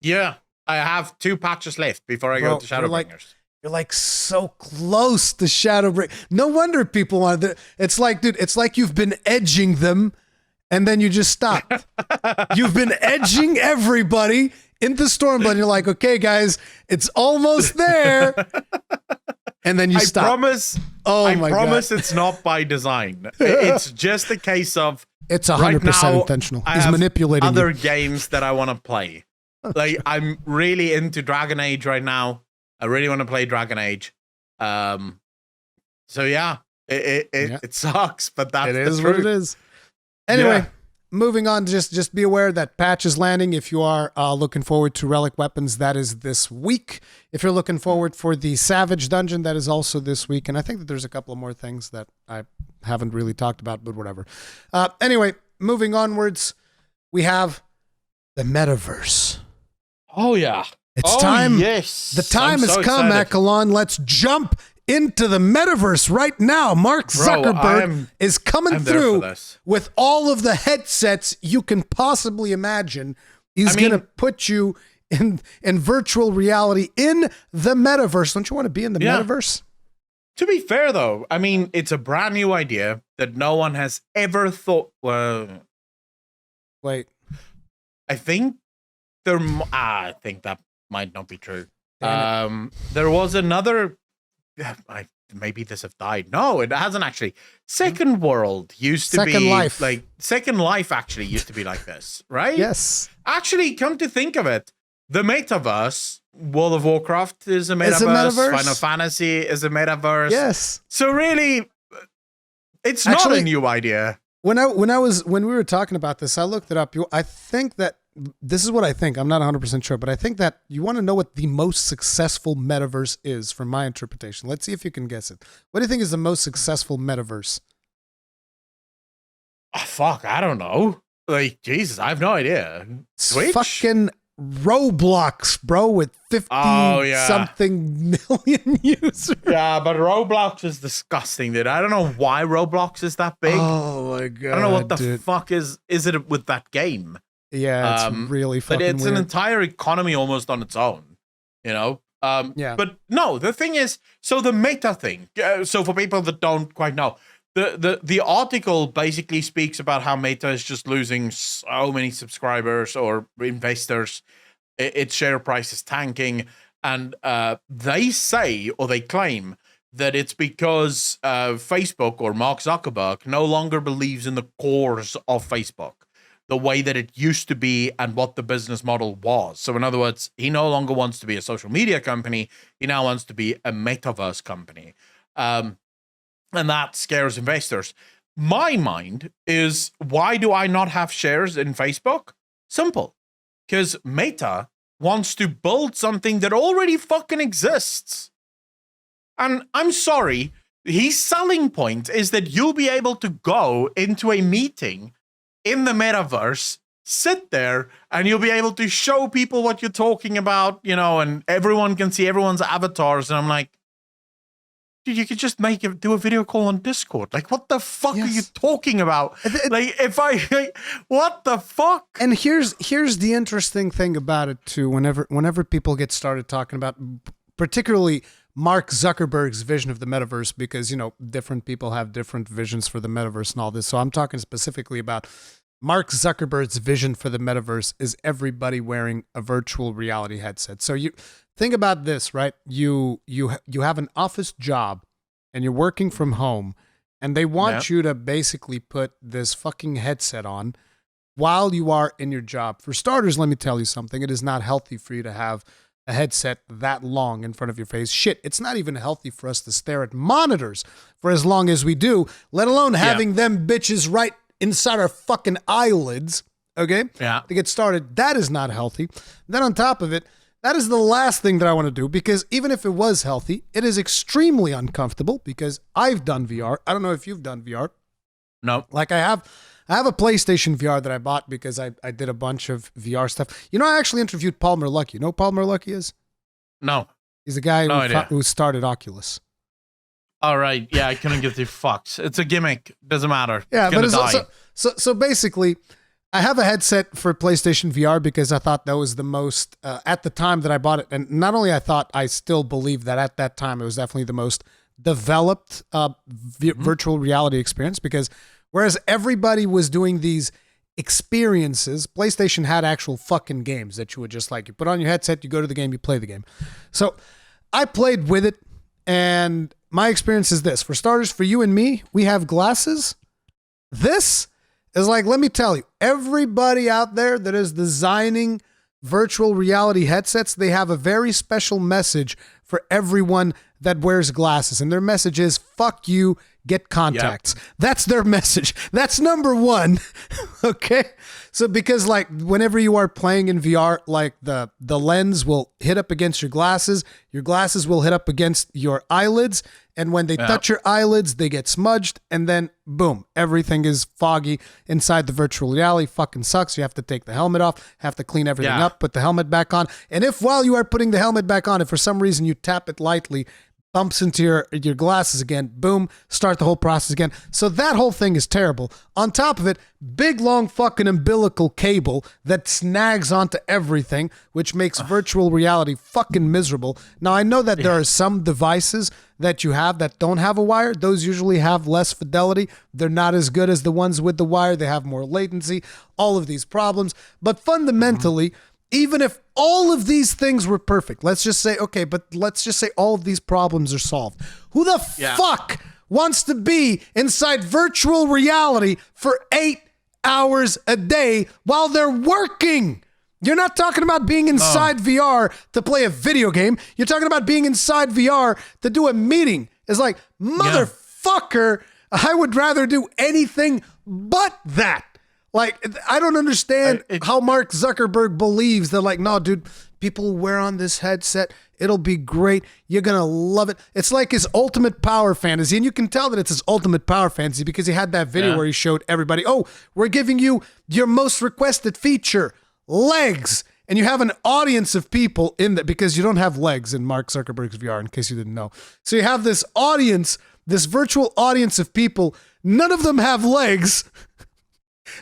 Yeah, I have 2 patches left before I go to Shadowbringers. You're like so close to Shadowbringers. No wonder people want it. It's like, dude, it's like you've been edging them. And then you just stopped. You've been edging everybody into Stormblood. You're like, okay, guys, it's almost there. And then you stop. I promise it's not by design. It's just a case of it's 100% intentional. He's manipulating other games that I want to play. Like I'm really into Dragon Age right now. I really want to play Dragon Age. So yeah, it sucks, but that's it is what it is. Anyway, moving on, just be aware that patch is landing. If you are looking forward to Relic Weapons, that is this week. If you're looking forward for the Savage Dungeon, that is also this week. And I think that there's a couple of more things that I haven't really talked about, but whatever. Anyway, moving onwards, we have the Metaverse. Oh, yeah. It's time. Yes. The time has come, Accolonn. Let's jump into the Metaverse right now. Mark Zuckerberg is coming through with all of the headsets you can possibly imagine. He's going to put you in virtual reality in the Metaverse. Don't you want to be in the Metaverse? To be fair, though, I mean, it's a brand new idea that no one has ever thought. Wait. I think I think that might not be true. There was another. Maybe this have died. No, it hasn't actually. Second World used to be like Second Life actually used to be like this, right? Yes. Actually, come to think of it, the Metaverse, World of Warcraft is a Metaverse. Final Fantasy is a Metaverse. Yes. So really, it's not a new idea. When we were talking about this, I looked it up. I think that this is what I think. I'm not 100% sure, but I think that you want to know what the most successful metaverse is from my interpretation. Let's see if you can guess it. What do you think is the most successful metaverse? Oh, fuck, I don't know. Like, Jesus, I have no idea. Switch? Fucking Roblox, bro, with 50-something million users. Yeah, but Roblox is disgusting, dude. I don't know why Roblox is that big. Oh, my God, I don't know what the fuck is it with that game. Yeah, it's really fucking weird. But it's weird. an entire economy almost on its own, you know? But no, the thing is, so the meta thing, so for people that don't quite know, the article basically speaks about how Meta is just losing so many subscribers or investors. Its share price is tanking. And they say, or they claim, that it's because Facebook or Mark Zuckerberg no longer believes in the cores of Facebook, the way that it used to be and what the business model was. So in other words, he no longer wants to be a social media company. He now wants to be a metaverse company. And that scares investors. My mind is, why do I not have shares in Facebook? Simple. Because Meta wants to build something that already fucking exists. And I'm sorry, his selling point is that you'll be able to go into a meeting in the metaverse, sit there, and you'll be able to show people what you're talking about, you know, and everyone can see everyone's avatars. And I'm like, dude, you could just do a video call on Discord. Like, what the fuck are you talking about? Like, what the fuck? And here's the interesting thing about it too. Whenever people get started talking about, particularly Mark Zuckerberg's vision of the metaverse, because, you know, different people have different visions for the metaverse and all this. So I'm talking specifically about Mark Zuckerberg's vision for the metaverse is everybody wearing a virtual reality headset. So you think about this, right? You have an office job and you're working from home, and they want you to basically put this fucking headset on while you are in your job. For starters, let me tell you something. It is not healthy for you to have a headset that long in front of your face. Shit, it's not even healthy for us to stare at monitors for as long as we do, let alone having them bitches right inside our fucking eyelids, okay? Yeah. To get started, that is not healthy. Then on top of it, that is the last thing that I want to do, because even if it was healthy, it is extremely uncomfortable because I've done VR. I don't know if you've done VR. No. Like I have a PlayStation VR that I bought because I did a bunch of VR stuff. You know, I actually interviewed Paul Merlucky. You know who Paul Merlucky is? No. He's the guy who started Oculus. All right. Yeah, I couldn't give two fucks. It's a gimmick. Doesn't matter. Yeah, but so basically, I have a headset for PlayStation VR because I thought that was the most, at the time that I bought it, and not only I thought, I still believe that at that time it was definitely the most developed virtual reality experience, because whereas everybody was doing these experiences, PlayStation had actual fucking games that you would just like, you put on your headset, you go to the game, you play the game. So I played with it, and my experience is this. For starters, for you and me, we have glasses. This is like, let me tell you, everybody out there that is designing virtual reality headsets, they have a very special message for everyone that wears glasses. And their message is, fuck you, get contacts. Yep. That's their message. That's number one. Okay. So because like whenever you are playing in VR, like the lens will hit up against your glasses will hit up against your eyelids. And when they touch your eyelids, they get smudged, and then boom, everything is foggy inside the virtual reality. Fucking sucks. You have to take the helmet off, have to clean everything up, put the helmet back on. And if while you are putting the helmet back on, if for some reason you tap it lightly, bumps into your glasses again, boom, start the whole process again. So that whole thing is terrible. On top of it, big long fucking umbilical cable that snags onto everything, which makes virtual reality fucking miserable. Now, I know that there are some devices that you have that don't have a wire. Those usually have less fidelity. They're not as good as the ones with the wire. They have more latency, all of these problems. But fundamentally, even if all of these things were perfect, let's just say all of these problems are solved. Who the fuck wants to be inside virtual reality for 8 hours a day while they're working? You're not talking about being inside VR to play a video game. You're talking about being inside VR to do a meeting. It's like, motherfucker, I would rather do anything but that. Like, I don't understand how Mark Zuckerberg believes that, like, no, dude, people wear on this headset. It'll be great. You're going to love it. It's like his ultimate power fantasy. And you can tell that it's his ultimate power fantasy because he had that video where he showed everybody, oh, we're giving you your most requested feature, legs. And you have an audience of people in that, because you don't have legs in Mark Zuckerberg's VR, in case you didn't know. So you have this audience, this virtual audience of people. None of them have legs.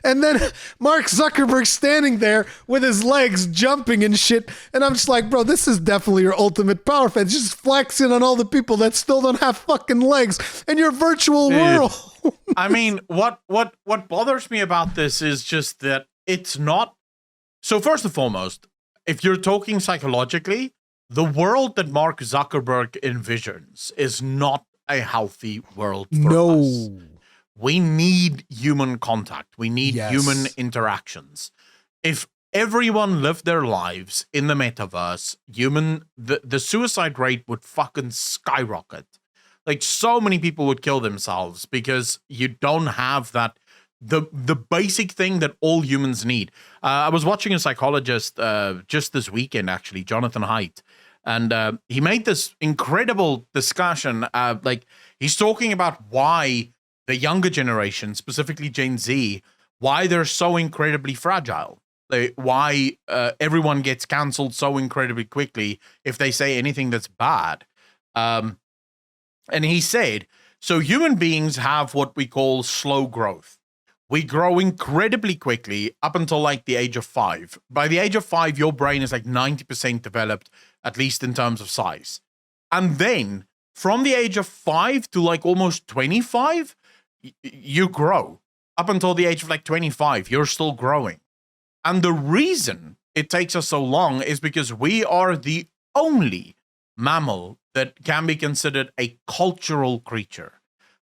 And then Mark Zuckerberg standing there with his legs jumping and shit. And I'm just like, bro, this is definitely your ultimate power fan. Just flexing on all the people that still don't have fucking legs in your virtual world. I mean, what bothers me about this is just that it's not. So first and foremost, if you're talking psychologically, the world that Mark Zuckerberg envisions is not a healthy world for us. We need human contact. We need human interactions. If everyone lived their lives in the metaverse, the suicide rate would fucking skyrocket. Like, so many people would kill themselves because you don't have that, the basic thing that all humans need. I was watching a psychologist just this weekend, actually, Jonathan Haidt, and he made this incredible discussion. Like, he's talking about why the younger generation, specifically Gen Z, why they're so incredibly fragile. Why everyone gets canceled so incredibly quickly if they say anything that's bad. And he said, so human beings have what we call slow growth. We grow incredibly quickly up until like the age of 5. By the age of 5, your brain is like 90% developed, at least in terms of size. And then from the age of 5 to like almost 25, you grow. Up until the age of like 25, you're still growing. And the reason it takes us so long is because we are the only mammal that can be considered a cultural creature.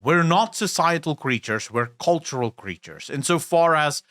We're not societal creatures, we're cultural creatures. Insofar as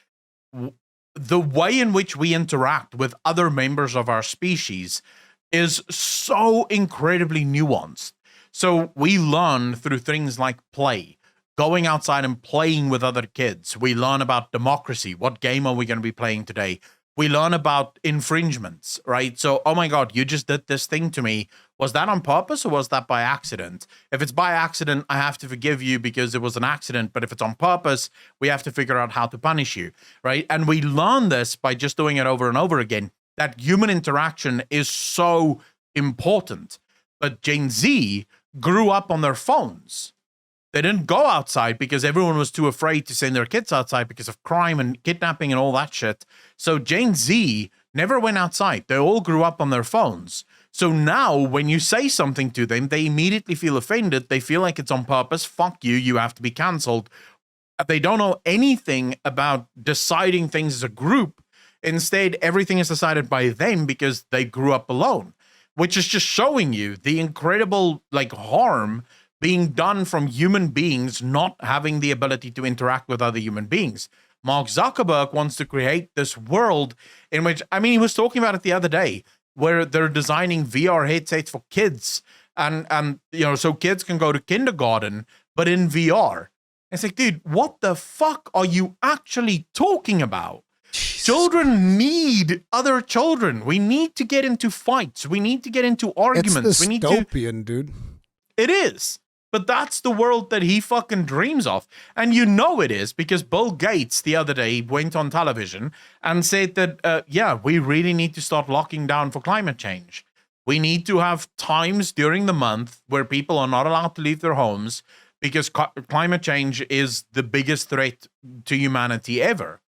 the way in which we interact with other members of our species is so incredibly nuanced. So we learn through things like play, going outside and playing with other kids. We learn about democracy. What game are we going to be playing today? We learn about infringements, right? So, oh my God, you just did this thing to me. Was that on purpose or was that by accident? If it's by accident, I have to forgive you because it was an accident. But if it's on purpose, we have to figure out how to punish you, right? And we learn this by just doing it over and over again. That human interaction is so important. But Gen Z grew up on their phones. They didn't go outside because everyone was too afraid to send their kids outside because of crime and kidnapping and all that shit. So Gen Z never went outside. They all grew up on their phones. So now when you say something to them, they immediately feel offended. They feel like it's on purpose. Fuck you. You have to be canceled. They don't know anything about deciding things as a group. Instead, everything is decided by them because they grew up alone, which is just showing you the incredible harm being done from human beings not having the ability to interact with other human beings. Mark Zuckerberg wants to create this world in which, he was talking about it the other day, where they're designing VR headsets for kids and so kids can go to kindergarten, but in VR. It's like, dude, what the fuck are you actually talking about? Children need other children. We need to get into fights. We need to get into arguments. It's dystopian, dude. It is. But that's the world that he fucking dreams of. And you know it is because Bill Gates the other day went on television and said that, we really need to start locking down for climate change. We need to have times during the month where people are not allowed to leave their homes because climate change is the biggest threat to humanity ever.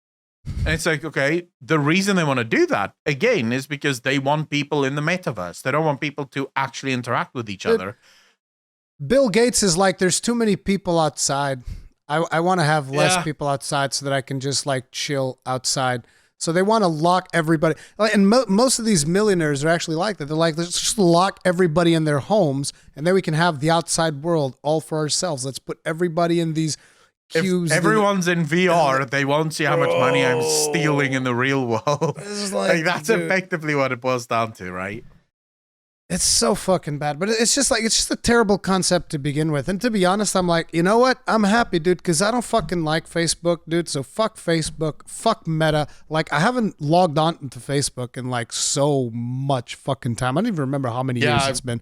And it's like, okay, the reason they want to do that, again, is because they want people in the metaverse. They don't want people to actually interact with each other. Bill Gates is like, there's too many people outside. I want to have less people outside so that I can just chill outside. So they want to lock everybody. And most of these millionaires are actually like that. They're like, let's just lock everybody in their homes and then we can have the outside world all for ourselves. Let's put everybody in these cubes. If everyone's in VR, they won't see how much money I'm stealing in the real world. That's effectively what it boils down to, right? It's so fucking bad, but it's just a terrible concept to begin with. And to be honest, I'm like, you know what? I'm happy, dude, because I don't fucking like Facebook, dude. So fuck Facebook, fuck Meta. I haven't logged on into Facebook in so much fucking time. I don't even remember how many years it's been.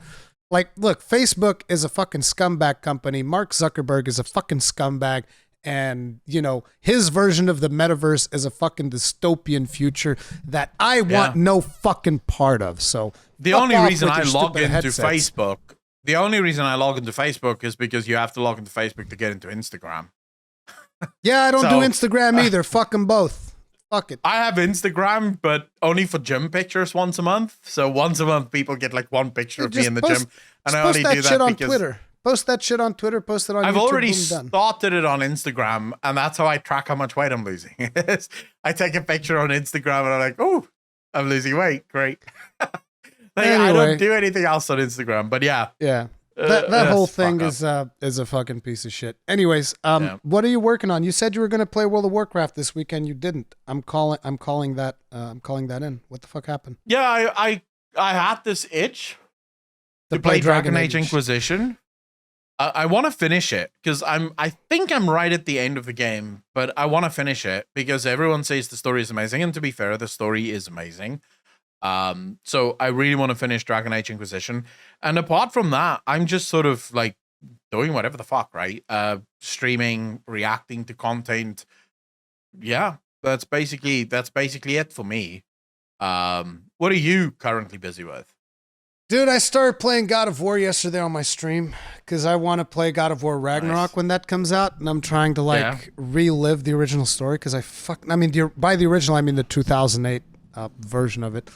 Look, Facebook is a fucking scumbag company. Mark Zuckerberg is a fucking scumbag. And, his version of the metaverse is a fucking dystopian future that I want no fucking part of. So the only reason I log into Facebook is because you have to log into Facebook to get into Instagram. Yeah, I don't do Instagram either. Fuck them both. Fuck it. I have Instagram, but only for gym pictures once a month. So once a month, people get one picture of me in the gym. And I only do that shit on because Twitter. Post that shit on Twitter, post it on YouTube. I've already started it on Instagram, and that's how I track how much weight I'm losing. I take a picture on Instagram, and I'm like, oh, I'm losing weight. Great. I don't do anything else on Instagram, but yeah. Yeah. That whole thing is a fucking piece of shit. Anyways, what are you working on? You said you were going to play World of Warcraft this weekend. You didn't. I'm calling that in. What the fuck happened? Yeah, I had this itch to play Dragon Age Inquisition. I want to finish it because I think I'm right at the end of the game, but I want to finish it because everyone says the story is amazing, and to be fair, the story is amazing. So I really want to finish Dragon Age Inquisition, and apart from that, I'm just sort of doing whatever the fuck, right? Streaming, reacting to content. Yeah, that's basically it for me. What are you currently busy with? Dude, I started playing God of War yesterday on my stream because I want to play God of War Ragnarok when that comes out, and I'm trying to relive the original story because by the original I mean the 2008 version of it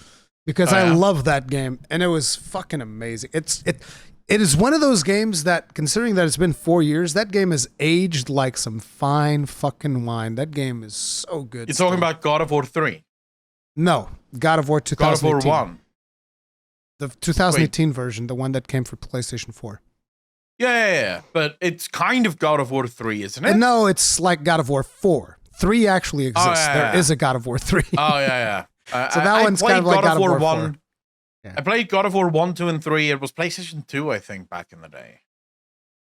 because I love that game and it was fucking amazing. It is one of those games that, considering that it's been 4 years, that game has aged like some fine fucking wine. That game is so good. You're talking about God of War 3? No, God of War 2018. God of War 1. The 2018 version, the one that came for PlayStation 4. Yeah. But it's kind of God of War 3, isn't it? No, it's like God of War 4. 3 actually exists. There is a God of War 3. Oh yeah. So that one's kind of like God of War 1. Yeah. I played God of War 1, 2, and 3. It was PlayStation 2, I think, back in the day.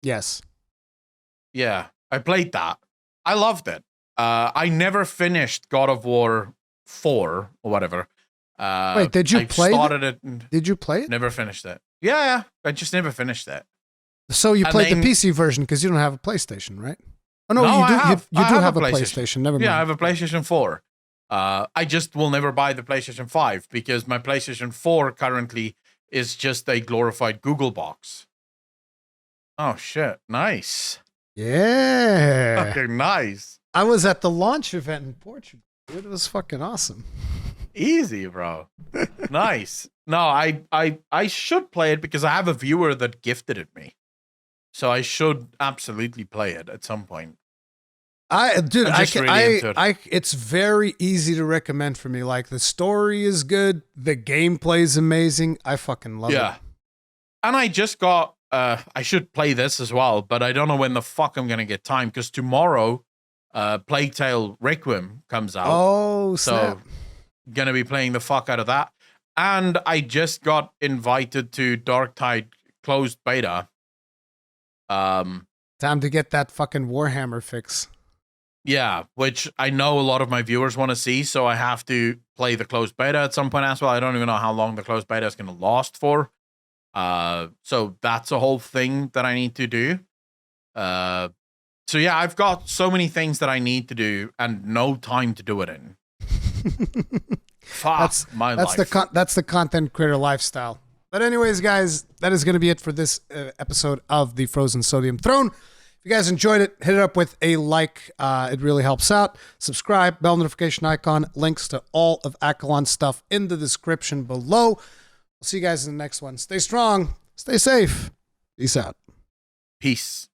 Yes. Yeah, I played that. I loved it. I never finished God of War 4 or whatever. Wait, did you play it? Did you play it? Never finished it. Yeah, I just never finished it. So you played the PC version because you don't have a PlayStation, right? Oh no, you do. You do have a PlayStation. Never mind. Yeah, I have a PlayStation 4. I just will never buy the PlayStation 5 because my PlayStation 4 currently is just a glorified Google box. Oh shit! Nice. Yeah. Fucking nice. I was at the launch event in Portugal. It was fucking awesome. Easy, bro. Nice. No, I should play it because I have a viewer that gifted it me. So I should absolutely play it at some point. It's very easy to recommend for me. Like the story is good, the gameplay is amazing. I fucking love it. Yeah. And I just got I should play this as well, but I don't know when the fuck I'm gonna get time because tomorrow Plague Tale Requiem comes out. Oh, snap. So gonna be playing the fuck out of that. And I just got invited to Darktide closed beta. Time to get that fucking Warhammer fix. Yeah, which I know a lot of my viewers want to see, so I have to play the closed beta at some point as well. I don't even know how long the closed beta is going to last for. So that's a whole thing that I need to do. So yeah, I've got so many things that I need to do and no time to do it in. Fuck that's life. That's the content creator lifestyle. But anyways, guys, that is going to be it for this episode of the Frozen Sodium Throne. If you guys enjoyed it, hit it up with a like. It really helps out. Subscribe, bell notification icon, links to all of Accolon's stuff in the description below. We'll see you guys in the next one. Stay strong, stay safe. Peace out. Peace.